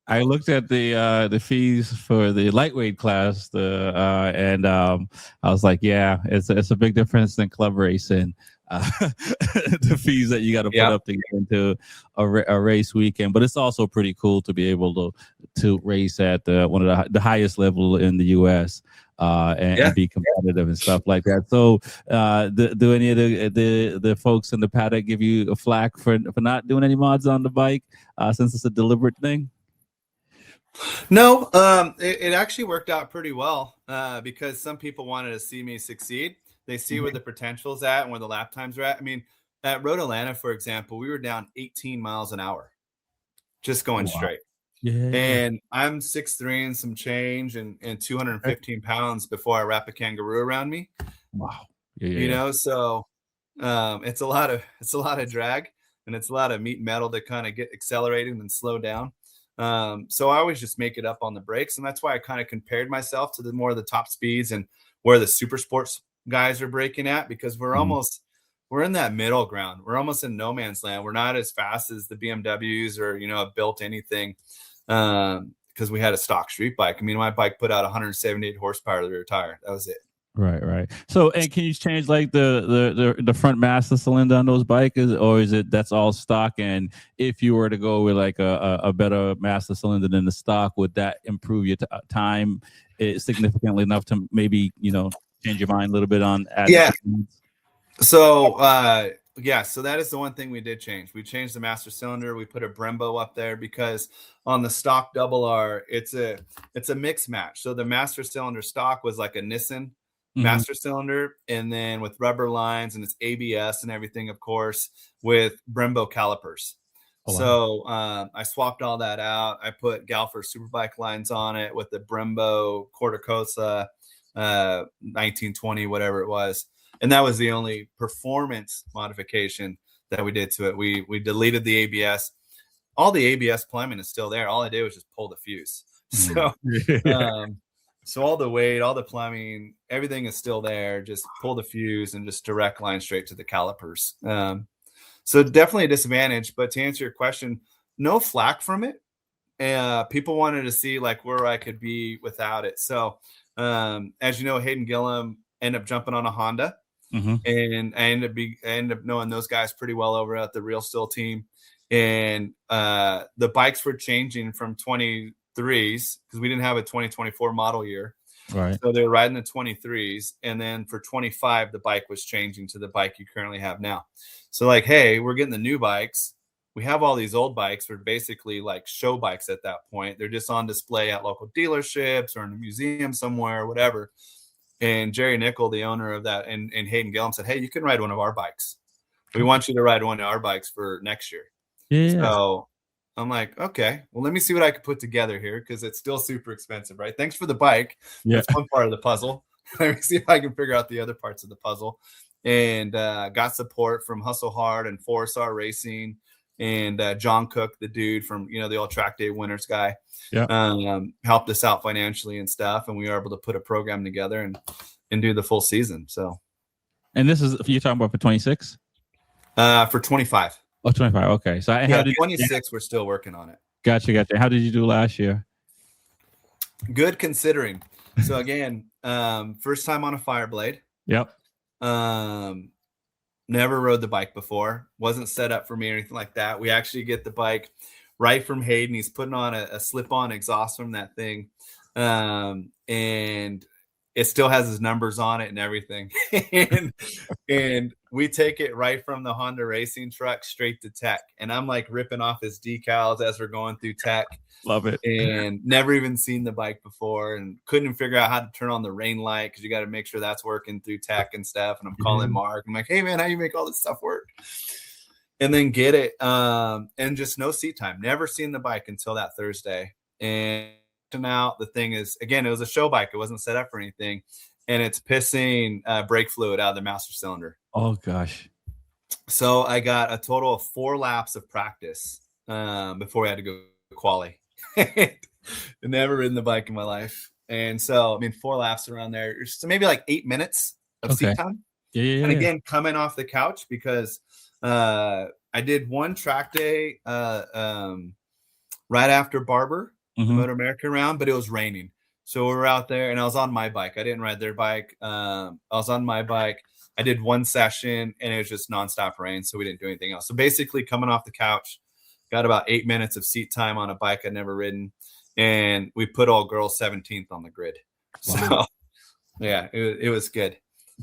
I looked at the fees for the lightweight class, and I was like, yeah, it's a big difference than club racing. The fees that you got to put up to get into a race weekend, but it's also pretty cool to be able to race at one of the highest level in the U.S. And be competitive and stuff like that. So, do any of the folks in the paddock give you a flack for not doing any mods on the bike since it's a deliberate thing? No, it actually worked out pretty well because some people wanted to see me succeed. They see where the potential's at and where the lap times are at. I mean, at Road Atlanta, for example, we were down 18 miles an hour, just going straight. Yeah. And I'm 6'3" and some change and 215 pounds before I wrap a kangaroo around me. Wow. So it's a lot of drag and it's a lot of meat and metal to kind of get accelerated and slow down. So I always just make it up on the brakes. And that's why I kind of compared myself to the more of the top speeds and where the super sports guys are breaking at, because we're in that middle ground. We're almost in no man's land. We're not as fast as the BMWs or, a built anything because we had a stock street bike. I mean, my bike put out 178 horsepower to the rear tire. That was it. Right. So, and can you change like the front master cylinder on those bikes, or is it that's all stock? And if you were to go with like a better master cylinder than the stock, would that improve your time significantly enough to maybe change your mind a little bit on So that is the one thing we did change. We changed the master cylinder. We put a Brembo up there because on the stock double R, it's a mix match. So the master cylinder stock was like a Nissan master cylinder, and then with rubber lines, and it's ABS and everything, of course, with Brembo calipers. Oh, wow. So I swapped all that out. I put Galfer Superbike lines on it with the Brembo Cortacosa 1920, whatever it was. And that was the only performance modification that we did to it. We deleted the ABS. All the ABS plumbing is still there. All I did was just pull the fuse. So, so all the weight, all the plumbing, everything is still there. Just pull the fuse and just direct line straight to the calipers. So definitely a disadvantage. But to answer your question, no flack from it. People wanted to see like where I could be without it. So as you know, Hayden Gillum ended up jumping on a Honda. And I ended up knowing those guys pretty well over at the Real Steel team. And the bikes were changing from 23s because we didn't have a 2024 model year. Right. So they were riding the 23s. And then for 25, the bike was changing to the bike you currently have now. So like, hey, we're getting the new bikes. We have all these old bikes. We're basically like show bikes at that point. They're just on display at local dealerships or in a museum somewhere or whatever. And Jerry Nickel, the owner of that, and Hayden Gillum said, hey, you can ride one of our bikes. We want you to ride one of our bikes for next year. Yeah. So I'm like, okay, well, let me see what I can put together here because it's still super expensive, right? Thanks for the bike. Yeah. That's one part of the puzzle. Let me see if I can figure out the other parts of the puzzle. And got support from Hustle Hard and 4SR Racing and John Cook, the dude from, the old Track Day Winners guy. Yeah. Helped us out financially and stuff. And we were able to put a program together and do the full season. So. And this is, you're talking about for 26? For 25. Oh, 25. Okay. So how did 26, we're still working on it. Gotcha. How did you do last year? Good considering. So again, first time on a Fireblade. Yep. Never rode the bike before. Wasn't set up for me or anything like that. We actually get the bike right from Hayden. He's putting on a slip-on exhaust from that thing. And it still has his numbers on it and everything. and we take it right from the Honda racing truck straight to tech. And I'm like ripping off his decals as we're going through tech. Love it. And never even seen the bike before and couldn't figure out how to turn on the rain light because you got to make sure that's working through tech and stuff. And I'm calling Mark. I'm like, hey, man, how you make all this stuff work? And then get it. And just no seat time. Never seen the bike until that Thursday. And out the thing is, again, it was a show bike. It wasn't set up for anything. And it's pissing brake fluid out of the master cylinder. Oh, gosh. So I got a total of 4 laps of practice before I had to go to quali. Never ridden the bike in my life. And so, 4 laps around there. So maybe like 8 minutes of seat time. Yeah. And again, coming off the couch because I did one track day right after Barber, the Motor America round, but it was raining. So we were out there and I was on my bike. I didn't ride their bike. I was on my bike. I did one session and it was just nonstop rain. So we didn't do anything else. So basically coming off the couch, got about 8 minutes of seat time on a bike I'd never ridden. And we put all girls 17th on the grid. Wow. So yeah, it was good.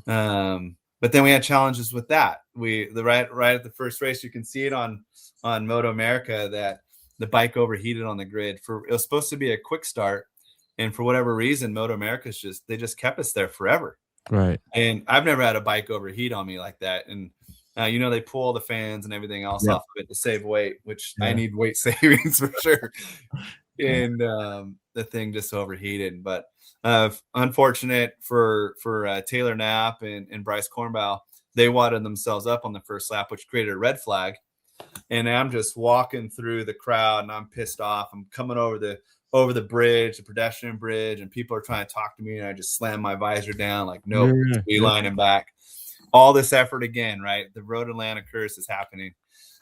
But then we had challenges with that. Right at the first race, you can see it on Moto America that the bike overheated on the grid. It was supposed to be a quick start. And for whatever reason, Moto America they just kept us there forever. Right. And I've never had a bike overheat on me like that. And they pull the fans and everything else off of it to save weight, which I need weight savings for sure. And the thing just overheated. But unfortunate for Taylor Knapp and Bryce Cornbow, they wadded themselves up on the first lap, which created a red flag. And I'm just walking through the crowd and I'm pissed off. I'm coming over the bridge, the pedestrian bridge, and people are trying to talk to me. And I just slam my visor down like, nope, beelining back. All this effort again, right? The Road Atlanta curse is happening.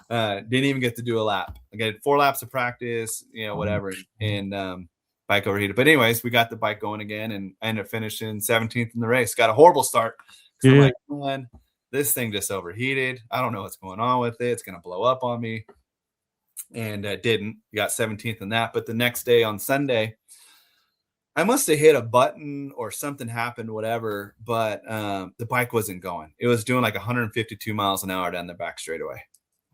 Didn't even get to do a lap. I got 4 laps of practice, whatever. And bike overheated. But anyways, we got the bike going again and I ended up finishing 17th in the race. Got a horrible start. I'm like, man, this thing just overheated. I don't know what's going on with it. It's going to blow up on me. And didn't. Got 17th in that. But the next day on Sunday, I must have hit a button or something happened, whatever. But the bike wasn't going. It was doing like 152 miles an hour down the back straightaway.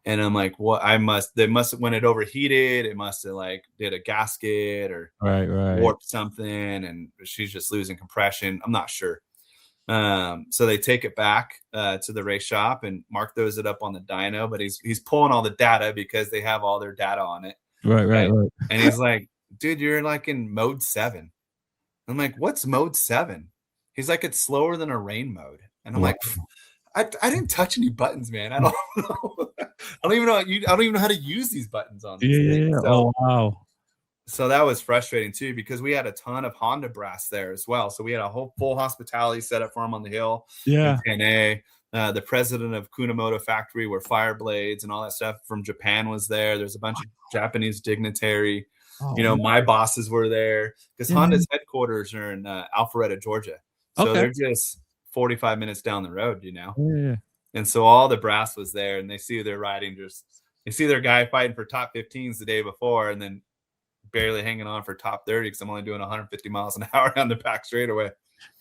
And I'm like, what? When it overheated, it must have like did a gasket or right. warped something. And she's just losing compression. I'm not sure. So they take it back to the race shop, and Mark throws it up on the dyno, but he's pulling all the data because they have all their data on it. Right. And he's like, dude, you're like in mode 7. I'm like, what's mode 7? He's like, it's slower than a rain mode. And I'm like, I didn't touch any buttons, man. I don't know. I don't even know how to use these buttons on this thing. Yeah. So, wow. So that was frustrating too, because we had a ton of Honda brass there as well. So we had a whole full hospitality set up for him on the hill. Yeah. In 10A. The president of Kunamoto factory, where Fireblades and all that stuff from Japan was there. There's a bunch of Japanese dignitary. My bosses were there because Honda's headquarters are in Alpharetta, Georgia. So they're just 45 minutes down the road, Yeah. And so all the brass was there, and they see their riding, they see their guy fighting for top 15s the day before, and then barely hanging on for top 30 because I'm only doing 150 miles an hour down the back straightaway.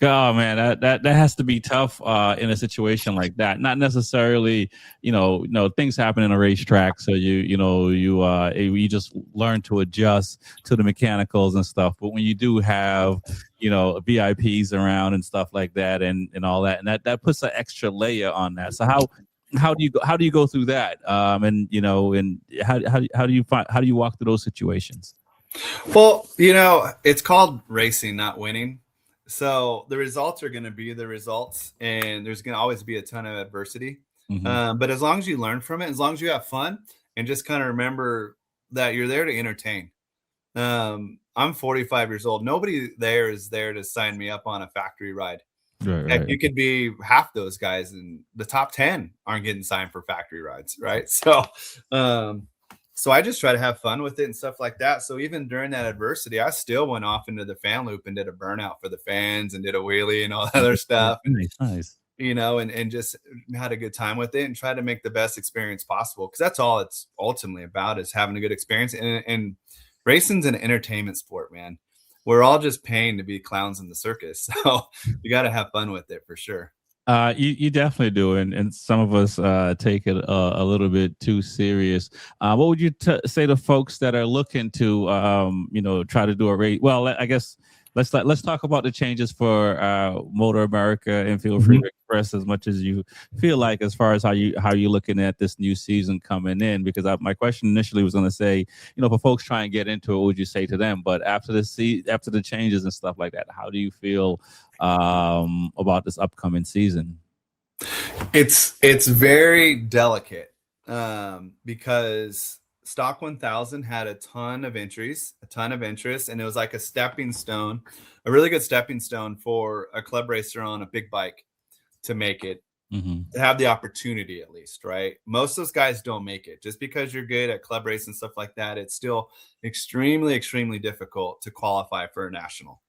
Oh man, that has to be tough in a situation like that. Not necessarily, things happen in a racetrack, so you just learn to adjust to the mechanicals and stuff. But when you do have VIPs around and stuff like that, and all that, and that puts an extra layer on that. So how do you go through that? And how do you walk through those situations? Well, it's called racing, not winning. So the results are going to be the results, and there's going to always be a ton of adversity. Mm-hmm. But as long as you learn from it, as long as you have fun, and just kind of remember that you're there to entertain. I'm 45 years old. Nobody there is there to sign me up on a factory ride. Right. You could be half those guys, and the top 10 aren't getting signed for factory rides, right? So I just try to have fun with it and stuff like that. So even during that adversity, I still went off into the fan loop and did a burnout for the fans and did a wheelie and all that other stuff. Nice. And just had a good time with it and try to make the best experience possible. Because that's all it's ultimately about, is having a good experience. And racing's an entertainment sport, man. We're all just paying to be clowns in the circus. So you got to have fun with it for sure. You definitely do, and some of us take it a little bit too serious. What would you say to folks that are looking to try to do a race? Well, I guess let's talk about the changes for Motor America, and feel free to express as much as you feel like, as far as how you're looking at this new season coming in. Because my question initially was going to say, for folks trying to get into it, what would you say to them? But after the changes and stuff like that, how do you feel about this upcoming season? It's very delicate because Stock 1000 had a ton of entries, a ton of interest, and it was like a really good stepping stone for a club racer on a big bike to make it, to have the opportunity at least, right? Most of those guys don't make it. Just because you're good at club race and stuff like that, it's still extremely, extremely difficult to qualify for a national.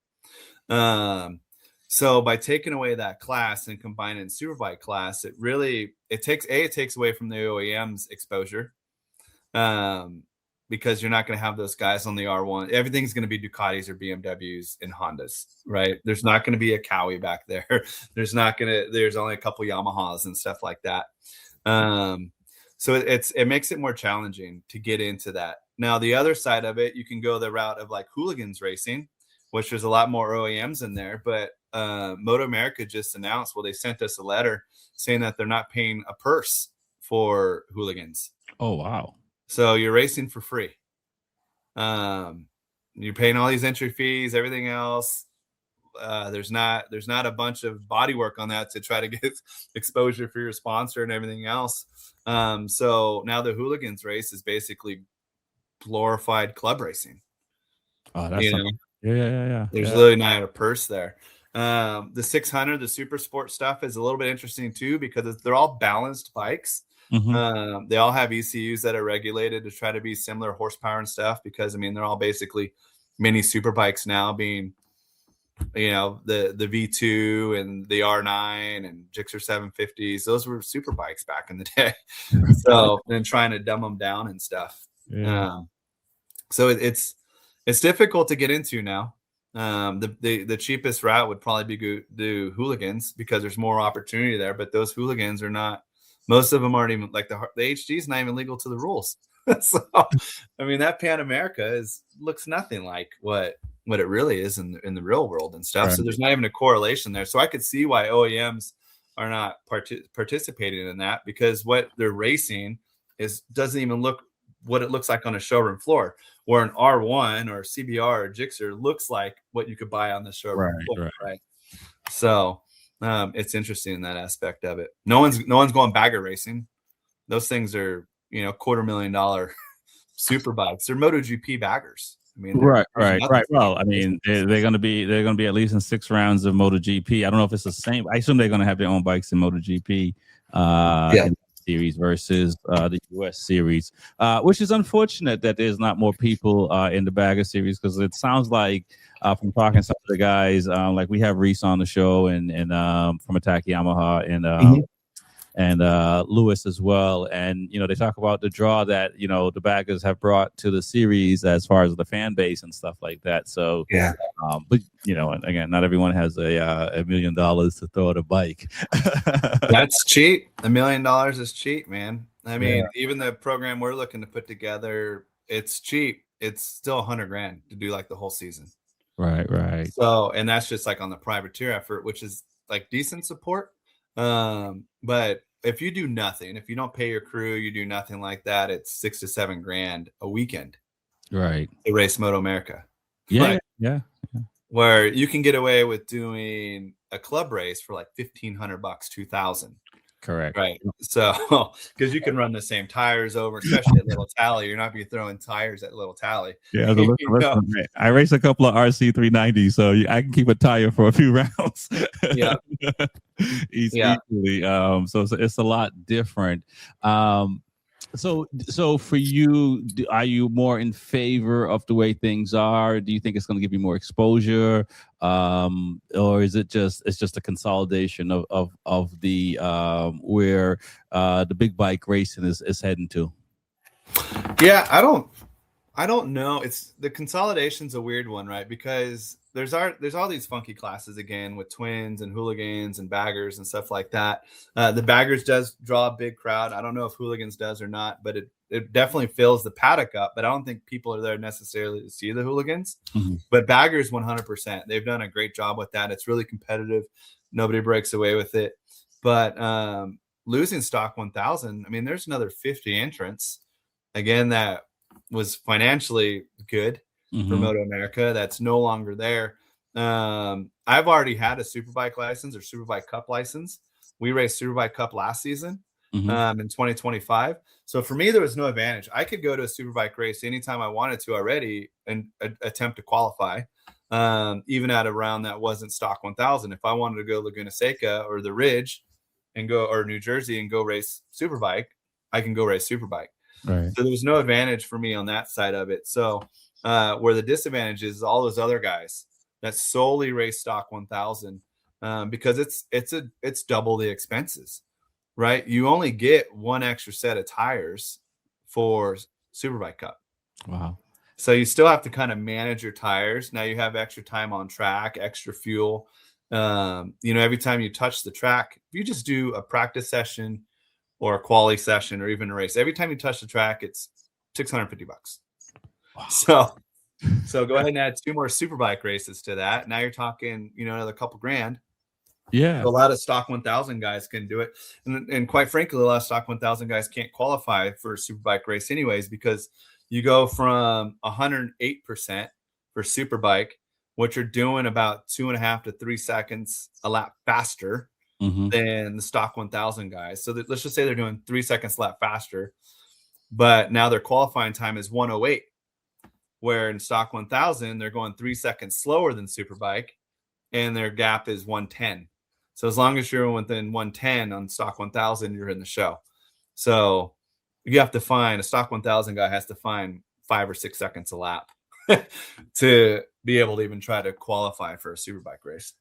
So by taking away that class and combining Superbike class, it takes away from the OEM's exposure. Because you're not going to have those guys on the R1. Everything's going to be Ducatis or BMWs and Hondas, right? There's not going to be a Cowie back there. There's only a couple Yamahas and stuff like that. So it makes it more challenging to get into that. Now, the other side of it, you can go the route of like hooligans racing, which there's a lot more OEMs in there, but Moto America just announced, they sent us a letter saying that they're not paying a purse for hooligans. Oh, wow. So you're racing for free. You're paying all these entry fees, everything else. There's not a bunch of bodywork on that to try to get exposure for your sponsor and everything else. So now the hooligans race is basically glorified club racing. Oh, that's yeah. There's really not a purse there. The 600, the super sport stuff is a little bit interesting too, because they're all balanced bikes. They all have ECUs that are regulated to try to be similar horsepower and stuff, because they're all basically mini super bikes now, being the V2 and the R9 and Gixxer 750s. Those were super bikes back in the day. So then trying to dumb them down and stuff. So it's difficult to get into now. The cheapest route would probably be do hooligans, because there's more opportunity there, but those hooligans are not. Most of them aren't even, like the HD is not even legal to the rules. So, that Pan America looks nothing like what what it really is in the real world and stuff. Right. So there's not even a correlation there. So I could see why OEMs are not participating in that, because what they're racing doesn't even look what it looks like on a showroom floor, where an R1 or CBR or Gixxer looks like what you could buy on the showroom floor, right? So it's interesting in that aspect of it. No one's going bagger racing. Those things are, $250,000 super bikes. They're MotoGP baggers. I mean, right. Well, I mean, they're going to be at least in 6 rounds of MotoGP. I don't know if it's the same. I assume they're going to have their own bikes in MotoGP in series versus the US series, which is unfortunate that there's not more people in the bagger series, because it sounds like from talking to some of the guys, like we have Reese on the show and from Attack Yamaha and Lewis as well, and they talk about the draw that the baggers have brought to the series as far as the fan base and stuff like that. So but again, not everyone has $1 million to throw at a bike. That's cheap. $1 million is cheap, man. I mean, even the program we're looking to put together, it's cheap. It's still $100,000 to do like the whole season. Right. So, and that's just like on the privateer effort, which is like decent support. But if you do nothing, if you don't pay your crew, you do nothing like that, it's $6,000 to $7,000 a weekend. Right. To race Moto America. Yeah. Where you can get away with doing a club race for like $1,500, $2,000. Correct. Right. So, because you can run the same tires over, especially at Little Tally. You're not be throwing tires at Little Tally. Yeah. I race a couple of RC 390s, so I can keep a tire for a few rounds. Yeah. Easily. So it's a lot different. So for you, are you more in favor of the way things are? Do you think it's going to give you more exposure, or is it just a consolidation of the where the big bike racing is heading to? Yeah, I don't know. It's the consolidation's a weird one, right? Because there's all these funky classes again with twins and hooligans and baggers and stuff like that. The baggers does draw a big crowd. I don't know if hooligans does or not, but it definitely fills the paddock up. But I don't think people are there necessarily to see the hooligans. Mm-hmm. But baggers 100%. They've done a great job with that. It's really competitive. Nobody breaks away with it. But losing stock 1000, I mean, there's another 50 entrants. Again, that was financially good for Moto America. That's no longer there. I've already had a Superbike license or Superbike Cup license. We raced Superbike Cup last season in 2025. So for me, there was no advantage. I could go to a Superbike race anytime I wanted to already and attempt to qualify, even at a round that wasn't stock 1000. If I wanted to go Laguna Seca or the Ridge and go, or New Jersey and go race Superbike, I can go race Superbike. Right. So there was no advantage for me on that side of it. So where the disadvantage is all those other guys that solely race stock 1000, because it's double the expenses, right? You only get one extra set of tires for Superbike Cup. Wow. So you still have to kind of manage your tires. Now you have extra time on track, extra fuel. Every time you touch the track, if you just do a practice session or a quali session or even a race, every time you touch the track, it's $650. Wow. So go ahead and add 2 more Superbike races to that. Now you're talking, another couple grand. Yeah. So a lot of stock 1000 guys can do it. And quite frankly, a lot of stock 1000 guys can't qualify for a Superbike race anyways, because you go from 108% for Superbike, which you're doing about 2.5 to 3 seconds a lap faster than the stock 1000 guys. So let's just say they're doing 3 seconds a lap faster, but now their qualifying time is 108, where in stock 1000 they're going 3 seconds slower than Superbike, and their gap is 110. So as long as you're within 110 on stock 1000, you're in the show. So you have to find a stock 1000 guy has to find 5 or 6 seconds a lap to be able to even try to qualify for a Superbike race.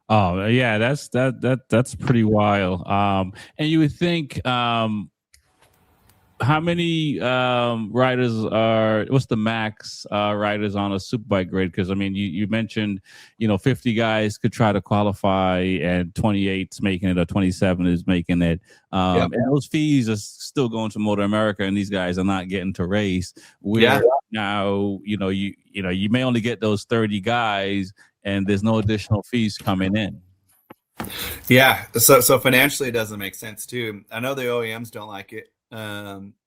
Oh yeah, that's pretty wild. And you would think, how many what's the max riders on a superbike grid? Because I mean, you mentioned 50 guys could try to qualify and 28's making it, or 27 is making it, and those fees are still going to Motor America, and these guys are not getting to race. Where now you may only get those 30 guys, and there's no additional fees coming in. Yeah, so financially it doesn't make sense too. I know the OEMs don't like it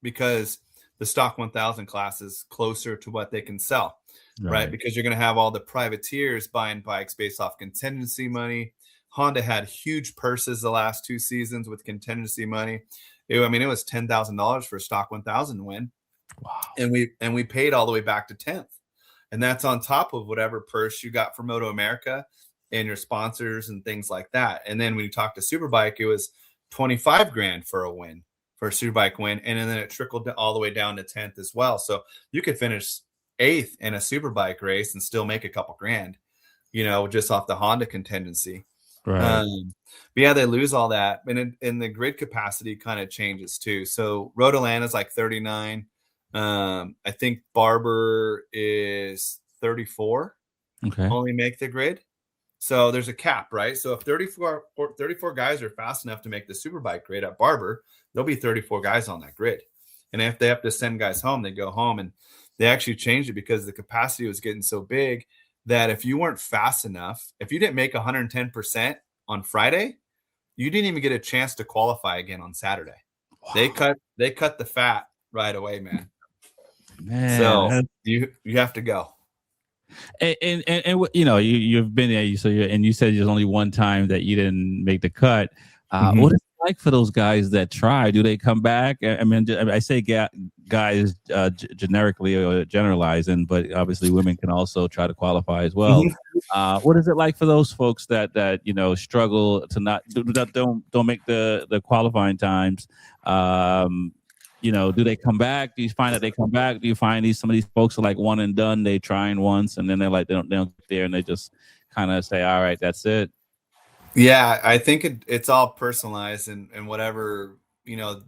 because the stock 1000 class is closer to what they can sell, right? Because you're going to have all the privateers buying bikes based off contingency money. Honda had huge purses the last 2 seasons with contingency money. It was $10,000 for a stock 1000 win. Wow. And we paid all the way back to 10th. And that's on top of whatever purse you got from Moto America and your sponsors and things like that. And then when you talk to Superbike, it was 25 grand for a win, for a Superbike win. And then it trickled all the way down to 10th as well. So you could finish 8th in a Superbike race and still make a couple grand, just off the Honda contingency. Right. But yeah, they lose all that. And the grid capacity kind of changes too. So Road Atlanta is like 39. I think Barber is 34. Okay. Only make the grid. So there's a cap, right? So if 34 guys are fast enough to make the Superbike grid at Barber, there'll be 34 guys on that grid. And if they have to send guys home, they go home. And they actually changed it because the capacity was getting so big that if you weren't fast enough, if you didn't make 110% on Friday, you didn't even get a chance to qualify again on Saturday. Wow. They cut the fat right away, man. So you have to go. And you've been there, you said there's only one time that you didn't make the cut. What is it like for those guys that try? Do they come back? I mean, I say guys generically or generalizing, but obviously women can also try to qualify as well. What is it like for those folks that struggle to don't make the qualifying times? Do they come back? Do you find that they come back? Do you find some of these folks are like one and done? They trying once and then they're like, they don't get there and they just kind of say, all right, that's it. Yeah, I think it's all personalized and whatever,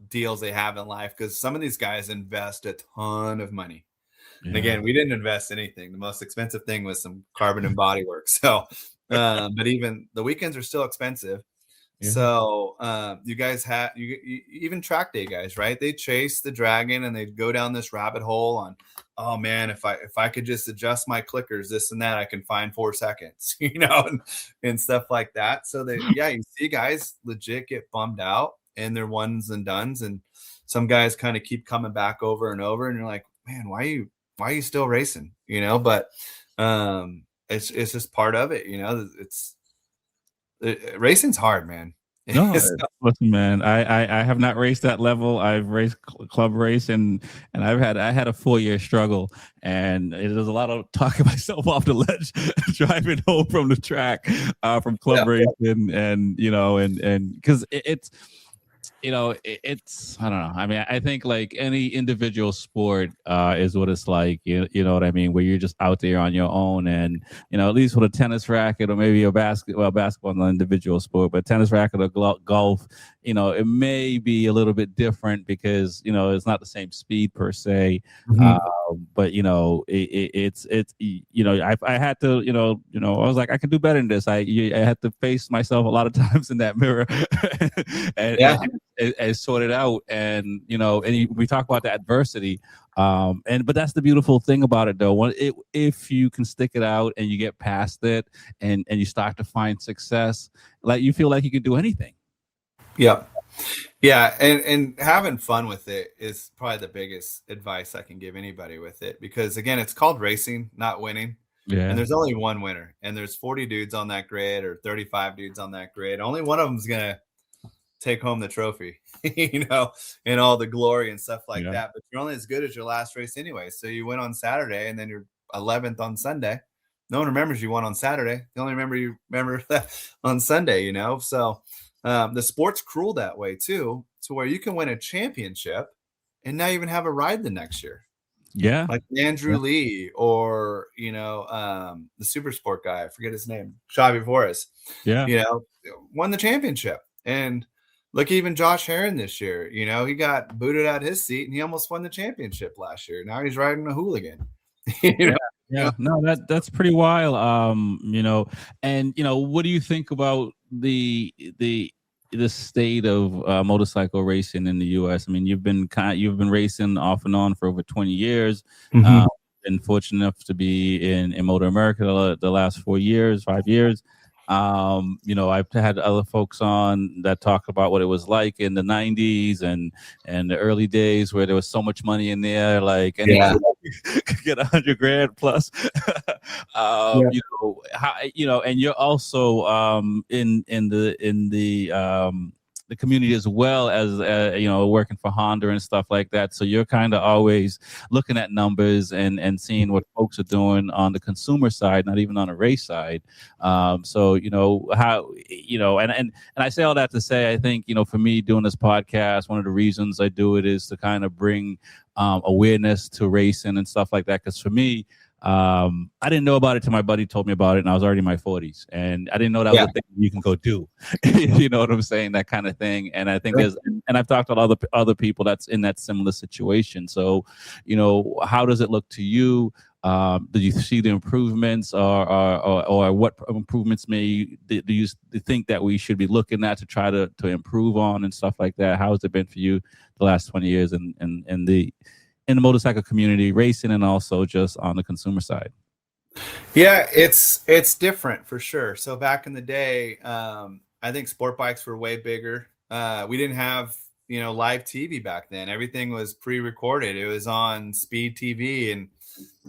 deals they have in life. Because some of these guys invest a ton of money. Yeah. And again, we didn't invest anything. The most expensive thing was some carbon and body work. So, but even the weekends are still expensive. Yeah. So you guys have even track day guys, right? They chase the dragon and they go down this rabbit hole on, oh man, if I could just adjust my clickers, this and that, I can find 4 seconds, and stuff like that. So you see guys legit get bummed out and they're ones and dones, and some guys kind of keep coming back over and over, and you're like, man, why are you still racing? But it's just part of it, racing's hard, man. No, listen, man. I have not raced that level. I've raced club race, and I had a 4-year struggle, and it was a lot of talking myself off the ledge, driving home from the track, from club racing, and because it's. It's I don't know. I mean, I think like any individual sport is what it's like. You know what I mean? Where you're just out there on your own, and at least with a tennis racket or maybe a basketball is an individual sport, but tennis racket or golf, it may be a little bit different because it's not the same speed per se. But it's I had to I was like, I can do better than this. I had to face myself a lot of times in that mirror and sort it out, and we talk about the adversity, but that's the beautiful thing about it though. If you can stick it out and you get past it and you start to find success, like you feel like you can do anything. Yeah, and having fun with it is probably the biggest advice I can give anybody with it, because again, it's called racing, not winning. Yeah. And there's only one winner, and there's 40 dudes on that grid or 35 dudes on that grid. Only one of them's gonna take home the trophy, and all the glory and stuff like that. But you're only as good as your last race anyway. So you win on Saturday, and then you're 11th on Sunday. No one remembers you won on Saturday. They only remember that on Sunday. So. The sport's cruel that way too, to where you can win a championship and not even have a ride the next year. Yeah. Like Andrew Lee or, the super sport guy, I forget his name, Xavi Flores, won the championship. And Look, even Josh Herron this year, he got booted out his seat and he almost won the championship last year. Now he's riding a hooligan. Yeah. No, that's pretty wild. And what do you think about the state of motorcycle racing in the U.S.? I mean, you've been racing off and on for over 20 years. Mm-hmm. Been fortunate enough to be in Motor America the last 5 years. I've had other folks on that talk about what it was like in the 90s and the early days where there was so much money in there, like could get $100,000 plus. And you're also in the community as well as working for Honda and stuff like that. So you're kind of always looking at numbers and seeing what folks are doing on the consumer side, not even on the race side. So how and I say all that to say, I think for me doing this podcast, one of the reasons I do it is to kind of bring awareness to racing and stuff like that. Because for me, I didn't know about it till my buddy told me about it, and I was already in my 40s, and I didn't know that was a thing you can go do. You know what I'm saying? That kind of thing. And I think and I've talked to other people that's in that similar situation. So, how does it look to you? Do you see the improvements, or what improvements do you think that we should be looking at to try to improve on and stuff like that? How has it been for you the last 20 years in the motorcycle community, racing, and also just on the consumer side? Yeah, it's different for sure. So back in the day, I think sport bikes were way bigger. We didn't have live TV back then. Everything was pre-recorded. It was on Speed TV, and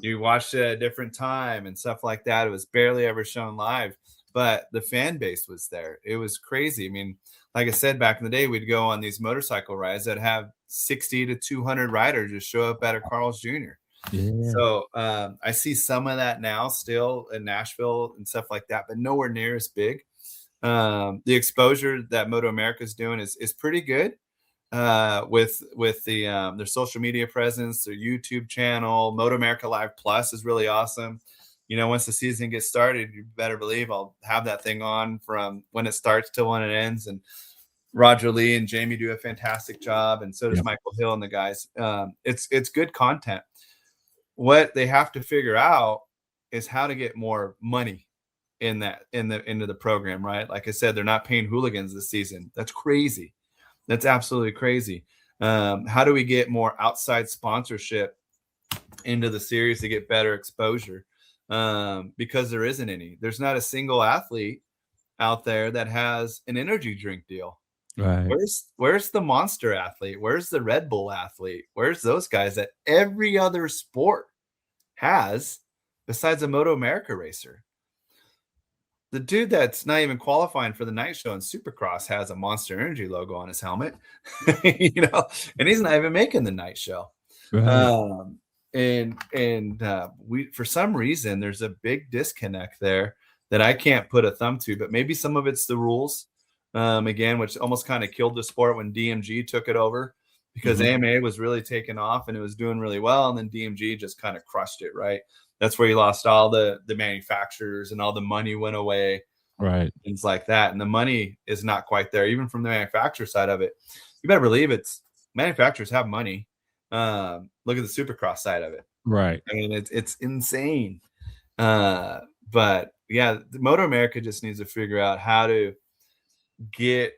you watched it at a different time and stuff like that. It was barely ever shown live, but the fan base was there. It was crazy. I mean, like I said, back in the day, we'd go on these motorcycle rides that have 60 to 200 riders just show up at a Carl's Jr. Yeah. So I see some of that now still in Nashville and stuff like that, but nowhere near as big. The exposure that Moto America is doing is pretty good with their social media presence, their YouTube channel. Moto America Live Plus is really awesome. Once the season gets started, you better believe I'll have that thing on from when it starts till when it ends. And Roger Lee and Jamie do a fantastic job, and so does Michael Hill and the guys. It's good content. What they have to figure out is how to get more money into the program, right? Like I said, they're not paying hooligans this season. That's crazy. That's absolutely crazy. How do we get more outside sponsorship into the series to get better exposure? Because there isn't any. There's not a single athlete out there that has an energy drink deal. Right. Where's the Monster athlete? Where's the Red Bull athlete? Where's those guys that every other sport has besides a Moto America racer? The dude that's not even qualifying for the night show in Supercross has a Monster Energy logo on his helmet, and he's not even making the night show. Right. We, for some reason, there's a big disconnect there that I can't put a thumb to, but maybe some of it's the rules. Again, which almost kind of killed the sport when DMG took it over, because AMA was really taking off and it was doing really well. And then DMG just kind of crushed it, right? That's where you lost all the manufacturers and all the money went away. Right. Things like that. And the money is not quite there, even from the manufacturer side of it. You better believe manufacturers have money. Look at the Supercross side of it. Right. I mean, it's insane. But yeah, Moto America just needs to figure out how to get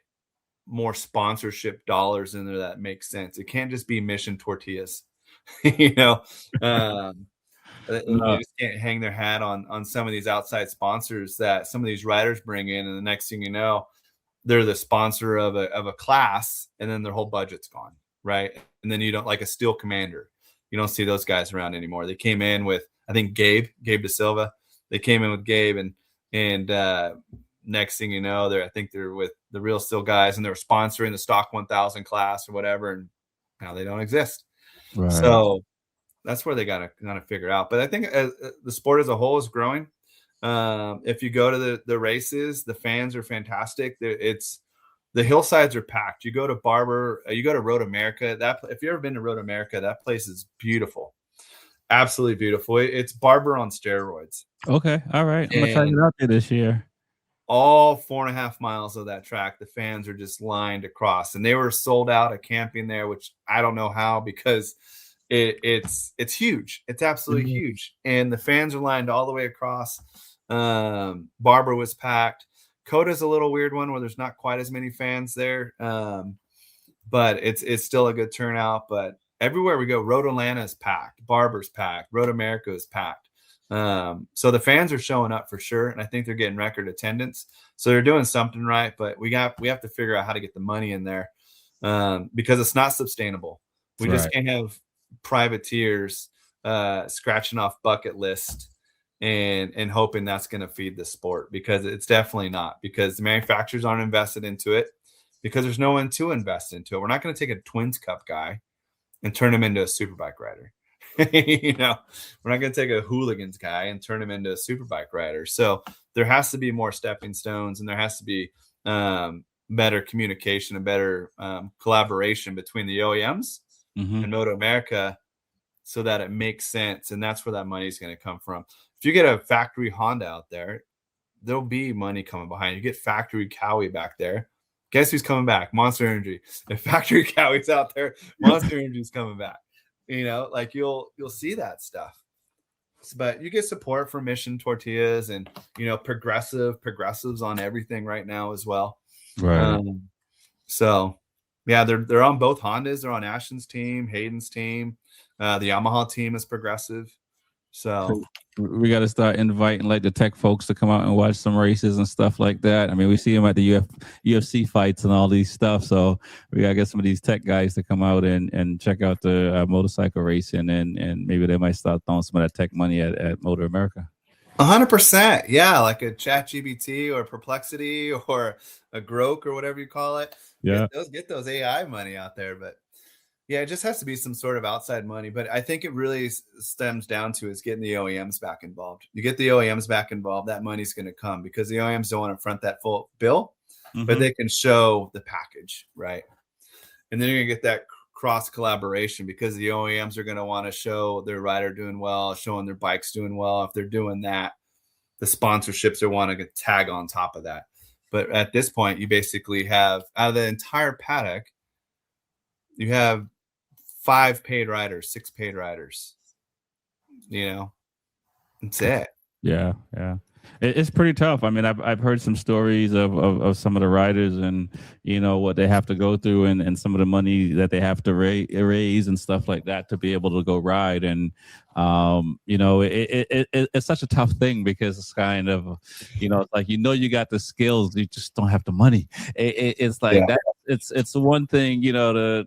more sponsorship dollars in there that makes sense. It can't just be mission tortillas. They just can't hang their hat on some of these outside sponsors that some of these riders bring in, and the next thing you know, they're the sponsor of a class, and then their whole budget's gone, right? And then you don't, like a Steel Commander, you don't see those guys around anymore. They came in with, I think, Gabe De Silva. They came in with Gabe, and next thing you know, I think they're with the Real Steel guys, and they're sponsoring the Stock 1000 class or whatever, and now they don't exist. Right. So that's where they gotta figure out. But I think the sport as a whole is growing. If you go to the races, the fans are fantastic. The hillsides are packed. You go to Road America. If you've ever been to Road America, that place is beautiful, absolutely beautiful. It's Barber on steroids. Okay, all right. I'm gonna try it out there this year. all 4.5 miles of that track, the fans are just lined across, and they were sold out of camping there, which I don't know how, because it's huge. It's absolutely huge. And the fans are lined all the way across. Barber was packed. Coda's a little weird one where there's not quite as many fans there. But it's still a good turnout. But everywhere we go, Road Atlanta is packed. Barber's packed. Road America is packed. So the fans are showing up for sure, and I think they're getting record attendance. So they're doing something right, but we have to figure out how to get the money in there, because it's not sustainable. We just can't have privateers scratching off bucket list and hoping that's going to feed the sport, because it's definitely not, because the manufacturers aren't invested into it, because there's no one to invest into it. We're not going to take a Twins Cup guy and turn him into a superbike rider. We're not going to take a hooligans guy and turn him into a superbike rider. So there has to be more stepping stones, and there has to be better communication and better collaboration between the OEMs and Moto America, so that it makes sense. And that's where that money is going to come from. If you get a factory Honda out there, there'll be money coming behind you. Get factory Cowie back there. Guess who's coming back? Monster Energy. If factory Cowie's out there, Monster Energy is coming back. Like you'll see that stuff. But you get support from Mission Tortillas and progressives on everything right now as well. Right. So yeah, they're on both Hondas. They're on Ashton's team, Hayden's team. The Yamaha team is progressive. So we got to start inviting like the tech folks to come out and watch some races and stuff like that. I mean, we see them at the UFC fights and all these stuff. So we got to get some of these tech guys to come out and check out the motorcycle racing, and maybe they might start throwing some of that tech money at Motor America. 100%. Yeah. Like a ChatGPT or Perplexity or a Grok or whatever you call it. Yeah. Get those AI money out there. But yeah, it just has to be some sort of outside money. But I think it really stems down to is getting the OEMs back involved. You get the OEMs back involved, that money's going to come, because the OEMs don't want to front that full bill, but they can show the package, right? And then you're going to get that cross collaboration, because the OEMs are going to want to show their rider doing well, showing their bikes doing well. If they're doing that, the sponsorships they want to tag on top of that. But at this point, you basically have, out of the entire paddock, you have 5 paid riders, 6 paid riders. That's it. Yeah. It's pretty tough. I mean, I've heard some stories of some of the riders and what they have to go through and some of the money that they have to raise and stuff like that to be able to go ride. And it's such a tough thing, because it's kind of it's like you got the skills, you just don't have the money. It's like that. It's one thing to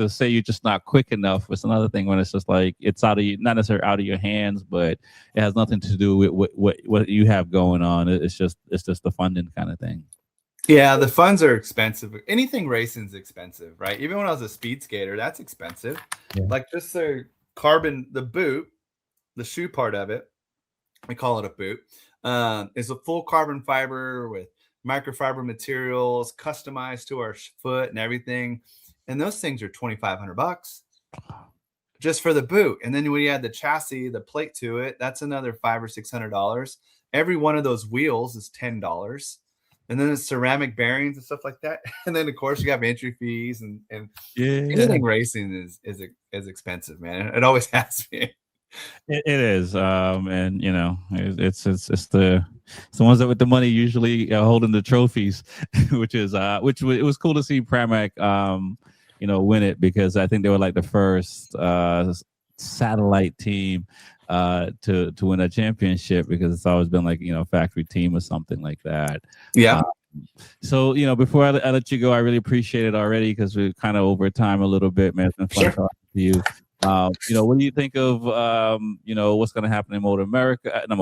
say you're just not quick enough. It's another thing when it's just like it's out of not necessarily out of your hands, but it has nothing to do with what you have going on. It's just the funding kind of thing. Yeah, the funds are expensive. Anything racing's expensive, right? Even when I was a speed skater, that's expensive. Yeah. Like just the boot, the shoe part of it, we call it a boot, is a full carbon fiber with microfiber materials customized to our foot and everything. And those things are $2,500 just for the boot. And then when you add the chassis, the plate to it, that's another $500 or $600. Every one of those wheels is $10. And then the ceramic bearings and stuff like that. And then of course you have entry fees and anything racing is expensive, man. It always has been. It is, and it's the ones that with the money usually holding the trophies, which it was cool to see Pramac, win it, because I think they were like the first satellite team to win a championship, because it's always been like factory team or something like that. Yeah. So before I let you go, I really appreciate it already, because we're kind of over time a little bit, man. It's been fun talking to you. What do you think of what's going to happen in MotoGP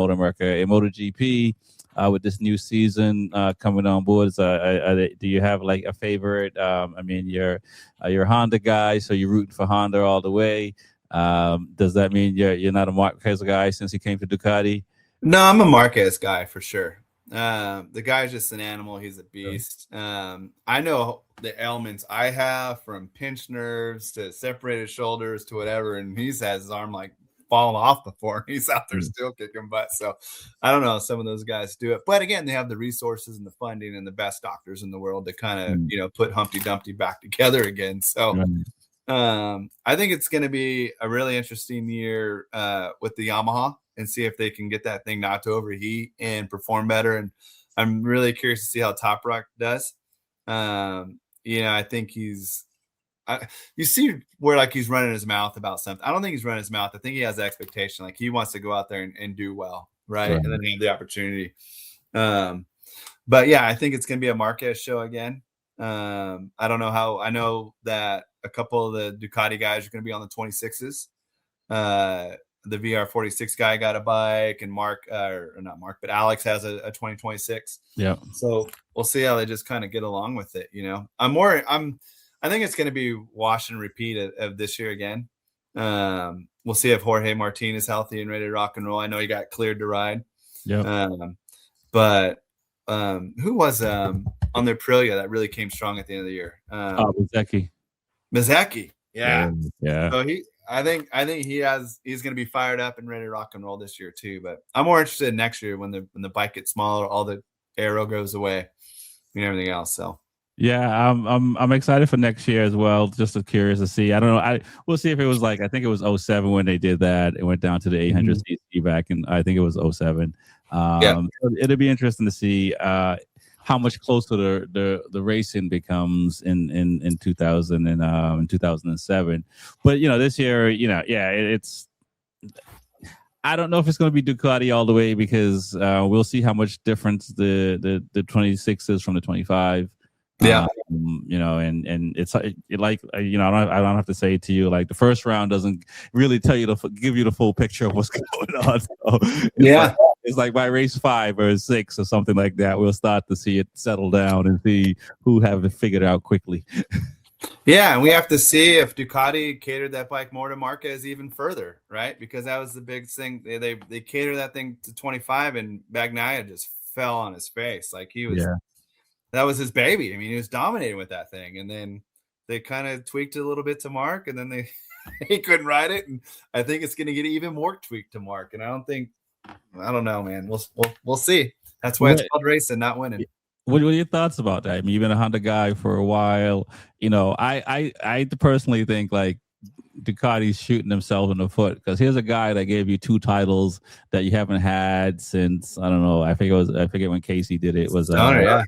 with this new season coming on board? Do you have like a favorite? I mean, you're a Honda guy, so you're rooting for Honda all the way. Does that mean you're not a Marquez guy since he came to Ducati? No, I'm a Marquez guy for sure. The guy's just an animal. He's a beast. I know the ailments I have, from pinched nerves to separated shoulders to whatever, and he has his arm like fallen off before. He's out there still kicking butt. So I don't know. Some of those guys do it. But again, they have the resources and the funding and the best doctors in the world to kind of, put Humpty Dumpty back together again. So I think it's going to be a really interesting year with the Yamaha and see if they can get that thing not to overheat and perform better. And I'm really curious to see how Top Rock does. I think you see where like he's running his mouth about something. I don't think he's running his mouth. I think he has the expectation. Like he wants to go out there and do well. Right. And then have the opportunity. But yeah, I think it's going to be a Marquez show again. I don't know how. I know that a couple of the Ducati guys are going to be on the 26s. The VR46 guy got a bike, and but Alex has a 2026. Yeah. So we'll see how they just kind of get along with it. I think it's going to be wash and repeat of this year again. We'll see if Jorge Martin is healthy and ready to rock and roll. I know he got cleared to ride. Yeah. But who was on the Aprilia that really came strong at the end of the year? Mazecki. Yeah. So I think he's going to be fired up and ready to rock and roll this year too. But I'm more interested in next year when the bike gets smaller, all the aero goes away, and everything else. So. Yeah, I'm excited for next year as well. Just curious to see. I don't know. We'll see if it was like, I think it was 07 when they did that. It went down to the 800 cc back, and I think it was 07. It'll be interesting to see how much closer the racing becomes in 2000 and in 2007. But this year, it's. I don't know if it's going to be Ducati all the way because we'll see how much difference the 26 is from the 25. Yeah. And it's like, I don't have to say it to you, like the first round doesn't really tell you give you the full picture of what's going on. So it's like by race 5 or 6 or something like that, we'll start to see it settle down and see who have it figured out quickly. Yeah, and we have to see if Ducati catered that bike more to Marquez even further, right? Because that was the big thing. They catered that thing to 25, and Bagnaia just fell on his face. Like he was. Yeah. That was his baby. I mean, he was dominating with that thing. And then they kind of tweaked it a little bit to Mark, and then he couldn't ride it. And I think it's going to get even more tweaked to Mark. And I don't know, man. We'll see. That's why it's called racing, not winning. What are your thoughts about that? I mean, you've been a Honda guy for a while. I personally think like Ducati's shooting themselves in the foot because here's a guy that gave you 2 titles that you haven't had since, I don't know. I forget when Casey did it. It was in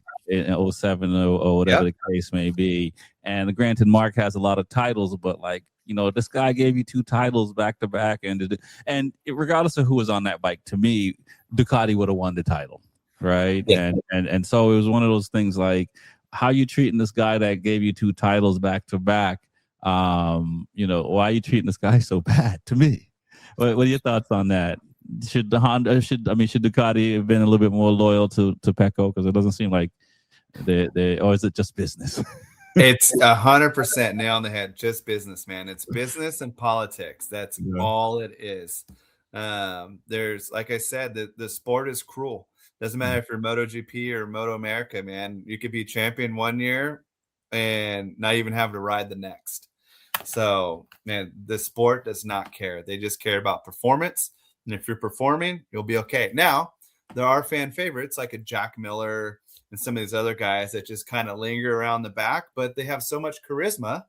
07 or whatever the case may be. And granted, Mark has a lot of titles, but like, this guy gave you 2 titles back to back, and regardless of who was on that bike, to me, Ducati would have won the title, right? Yeah. And so it was one of those things like, how you treating this guy that gave you 2 titles back to back? Why are you treating this guy so bad? To me, what are your thoughts on that? Should Ducati have been a little bit more loyal to Pecco, because it doesn't seem like or is it just business? It's 100% nail on the head. Just business, man. It's business and politics. That's all it is. There's, like I said, the sport is cruel. Doesn't matter if you're MotoGP or Moto America, man. You could be champion one year and not even have to ride the next. So, man, the sport does not care. They just care about performance. And if you're performing, you'll be okay. Now, there are fan favorites like a Jack Miller and some of these other guys that just kind of linger around the back, but they have so much charisma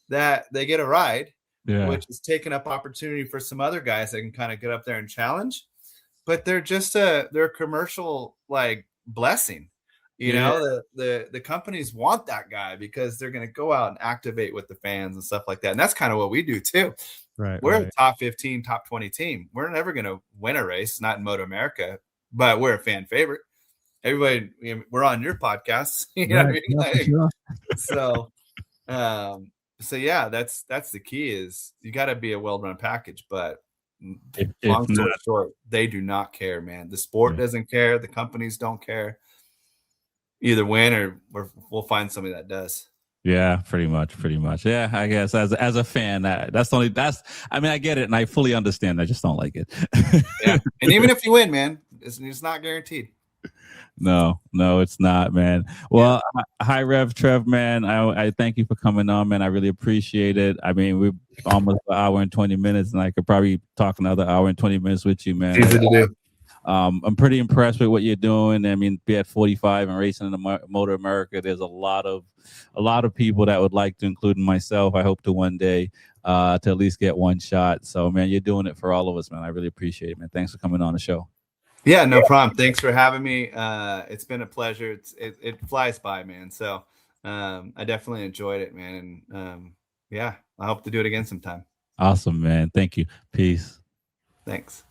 that they get a ride, which is taking up opportunity for some other guys that can kind of get up there and challenge. But they're just they're a commercial like blessing. The companies want that guy because they're going to go out and activate with the fans and stuff like that. And that's kind of what we do too. Right. We're a top 15, top 20 team. We're never going to win a race, not in Moto America, but we're a fan favorite. Everybody, we're on your podcast. You know what I mean? So yeah, that's the key is you got to be a well-run package, but long story short, they do not care, man. The sport doesn't care. The companies don't care. Either win or we'll find somebody that does. Yeah, pretty much. Yeah, I guess as a fan, I get it and I fully understand. I just don't like it. Yeah, and even if you win, man, it's not guaranteed. No, it's not, man. Well, hi, Rev Trev, man. I thank you for coming on, man. I really appreciate it. I mean, we're almost an hour and 20 minutes, and I could probably talk another hour and 20 minutes with you, man. Easy to do. I'm pretty impressed with what you're doing. I mean, be at 45 and racing in the Motor America. There's a lot of people that would like to, including myself. I hope to one day to at least get one shot. So, man, you're doing it for all of us, man. I really appreciate it, man. Thanks for coming on the show. Yeah, no problem. Thanks for having me. It's been a pleasure. It flies by, man. So I definitely enjoyed it, man. And yeah, I hope to do it again sometime. Awesome, man. Thank you. Peace. Thanks.